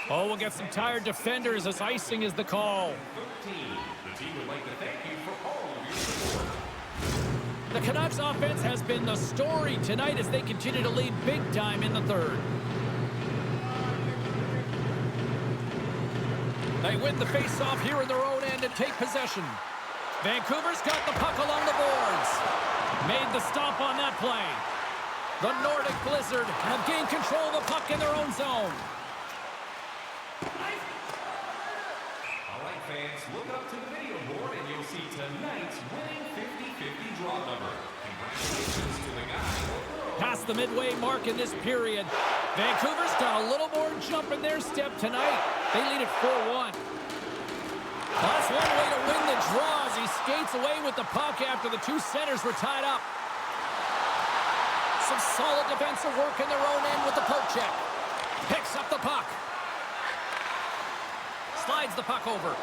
Oh, we'll get some tired defenders as icing is the call. 13. The team would like to thank you for all of your support. The Canucks offense has been the story tonight as they continue to lead big time in the third. They win the face-off here in their own end and take possession. Vancouver's got the puck along the boards. Made the stop on that play. The Nordic Blizzard have gained control of the puck in their own zone. All right, fans, look up to the video board and you'll see tonight's winning 50-50 draw number. Congratulations to the guy or girl. Past the midway mark in this period, Vancouver's done a little more jump in their step tonight. They lead at 4-1. That's one way to win the draw as he skates away with the puck after the two centers were tied up. Some solid defensive work in their own end with the poke check. Picks up the puck. Slides the puck over.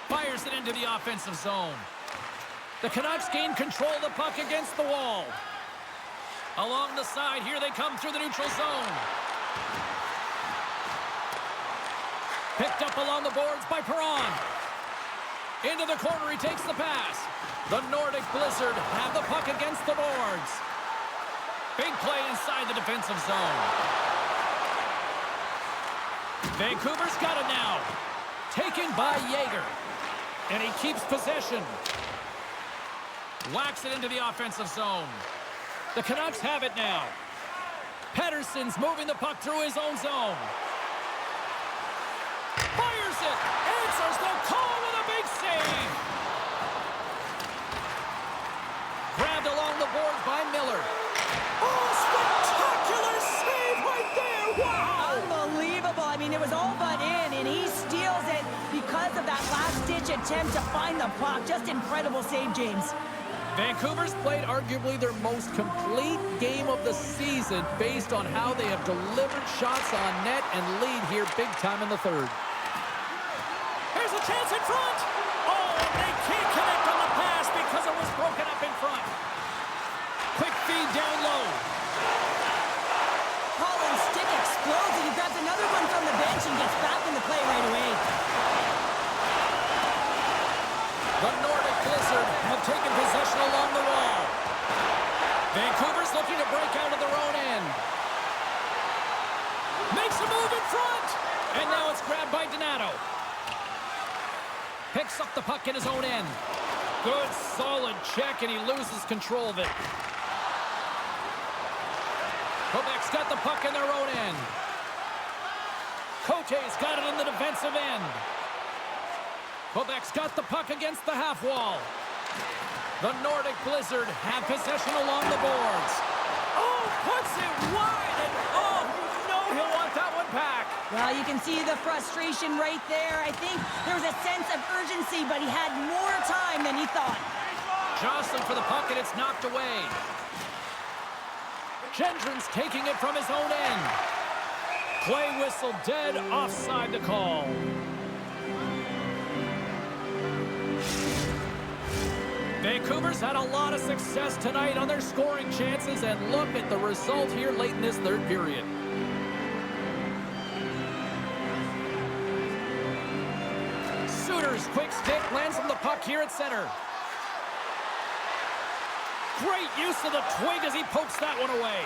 Fires it into the offensive zone. The Canucks gain control of the puck against the wall. Along the side, here they come through the neutral zone. Picked up along the boards by Perron. Into the corner, he takes the pass. The Nordic Blizzard have the puck against the boards. Big play inside the defensive zone. Vancouver's got it now. Taken by Yeager. And he keeps possession. Whacks it into the offensive zone. The Canucks have it now. Pettersson's moving the puck through his own zone. Fires it. Answers the call with a big save. Grabbed along the boards by Miller. Oh, spectacular save right there. Wow. Unbelievable. I mean, it was all but in, and he steals it because of that last-ditch attempt to find the puck. Just incredible save, James. Vancouver's played arguably their most complete game of the season based on how they have delivered shots on net and lead here big time in the third. Here's a chance in front. Oh, they can't connect on the pass because it was broken up in front. Quick feed down low. Holland's stick explodes, and he grabs another one from the bench and gets back in the play right away. The Nordic Blizzard have taken possession along the wall. Vancouver's looking to break out of their own end. Makes a move in front. And now it's grabbed by Donato. Picks up the puck in his own end. Good, solid check, and he loses control of it. Quebec's got the puck in their own end. Cote's got it in the defensive end. Quebec's got the puck against the half wall. The Nordic Blizzard have possession along the boards. Oh, puts it wide, and oh, no, he'll want that one back. Well, you can see the frustration right there. I think there was a sense of urgency, but he had more time than he thought. Jostling for the puck, and it's knocked away. Gendron's taking it from his own end. Play whistle dead, offside the call. Vancouver's had a lot of success tonight on their scoring chances, and look at the result here late in this third period. Suter's quick stick lands on the puck here at center. Great use of the twig as he pokes that one away.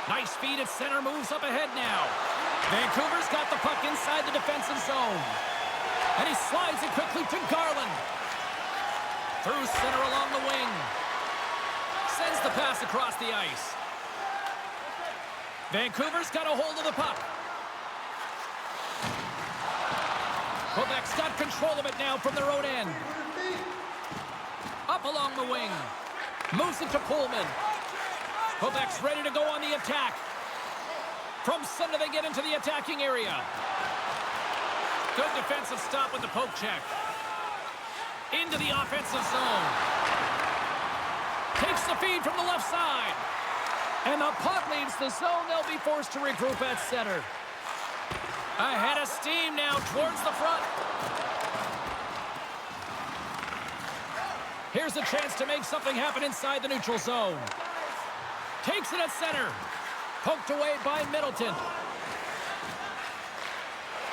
Nice feed at center, moves up ahead now. Vancouver's got the puck inside the defensive zone. And he slides it quickly to Garland. Through center along the wing. Sends the pass across the ice. Vancouver's got a hold of the puck. Quebec's got control of it now from their own end. Up along the wing. Moves it to Pullman. Quebec's ready to go on the attack. From center they get into the attacking area. Good defensive stop with the poke check. Into the offensive zone. Takes the feed from the left side. And the puck leaves the zone. They'll be forced to regroup at center. Ahead of steam now towards the front. Here's a chance to make something happen inside the neutral zone. Takes it at center. Poked away by Middleton.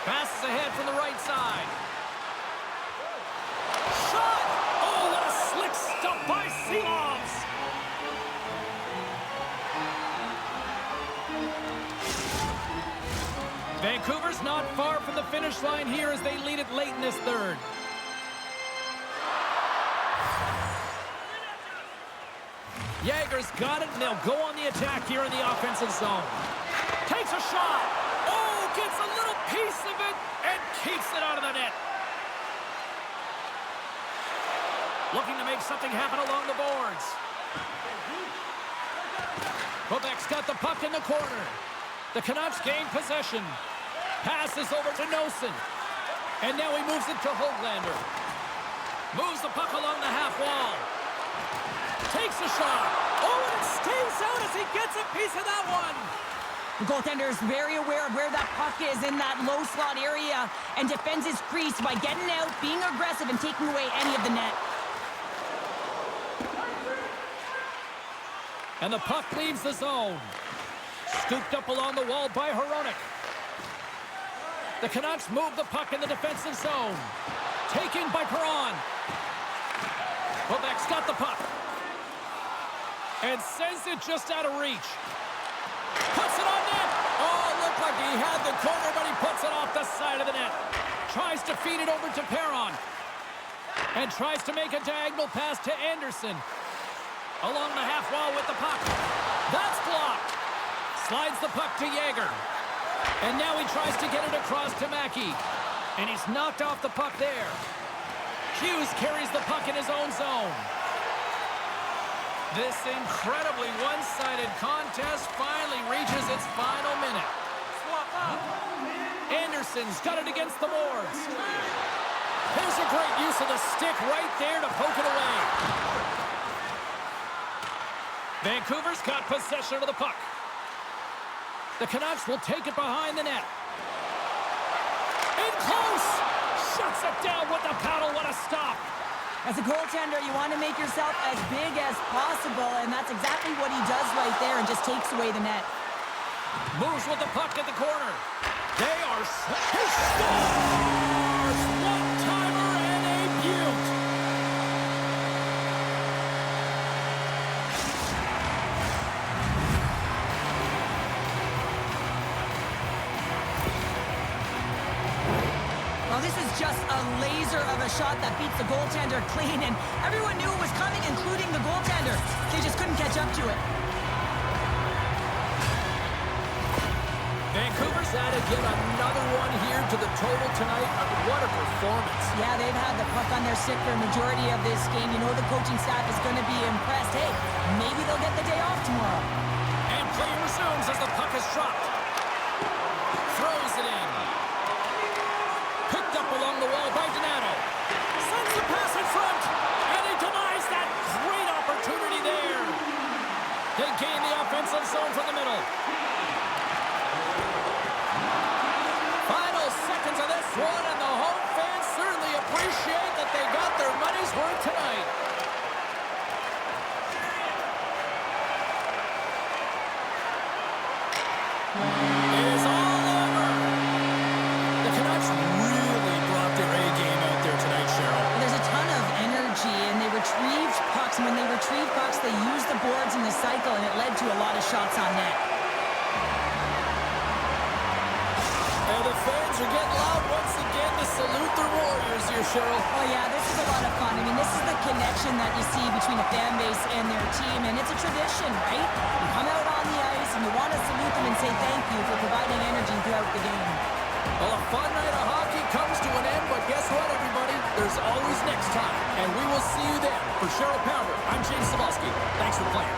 Passes ahead from the right side. Shot! Oh, what a slick stop by Saison! Vancouver's not far from the finish line here as they lead it late in this third. Jaeger's got it, and they'll go on the attack here in the offensive zone. Takes a shot. Oh, gets a little piece of it and keeps it out of the net. Looking to make something happen along the boards. Quebec's got the puck in the corner. The Canucks gain possession. Passes over to Nosen. And now he moves it to Höglander. Moves the puck along the half wall. Takes a shot. Oh, and it stays out as he gets a piece of that one. The goaltender is very aware of where that puck is in that low slot area and defends his crease by getting out, being aggressive, and taking away any of the net. And the puck leaves the zone. Scooped up along the wall by Hronek. The Canucks move the puck in the defensive zone. Taken by Perron. Quebec's got the puck. And sends it just out of reach. Puts it on net. Oh, looked like he had the corner, but he puts it off the side of the net. Tries to feed it over to Perron. And tries to make a diagonal pass to Anderson. Along the half wall with the puck. That's blocked. Slides the puck to Jaeger. And now he tries to get it across to Mackey. And he's knocked off the puck there. Hughes carries the puck in his own zone. This incredibly one-sided contest finally reaches its final minute. Swap up. Anderson's got it against the boards. There's a great use of the stick right there to poke it away. Vancouver's got possession of the puck. The Canucks will take it behind the net. In close! Shuts it down with the paddle. What a stop! As a goaltender, you want to make yourself as big as possible, and that's exactly what he does right there and just takes away the net. Moves with the puck at the corner. They are... He scores! One-timer and a beaut! Well, this is just a laser of a shot that beats the goaltender clean, and everyone knew it was coming, including the goaltender. They just couldn't catch up to it. Vancouver's added yet another one here to the total tonight. What a performance. Yeah, they've had the puck on their stick for a majority of this game. You know the coaching staff is going to be impressed. Hey, maybe they'll get the day off tomorrow. And play resumes as the puck is dropped. It is all over. The Canucks really brought their A game out there tonight, Cheryl. There's a ton of energy, and they retrieved pucks. And when they retrieved pucks, they used the boards in the cycle, and it led to a lot of shots on net. And the fans are getting loud once again to salute the Warriors here, Cheryl. Oh, yeah, this is a lot of fun. I mean, this is the connection that you see between a fan base and their team, and it's a tradition, right? You come out on the ice, and you want to salute them and say thank you for providing energy throughout the game. Well, a fun night of hockey comes to an end, but guess what, everybody? There's always next time, and we will see you then. For Cheryl Pounder, I'm James Cybulski. Thanks for playing.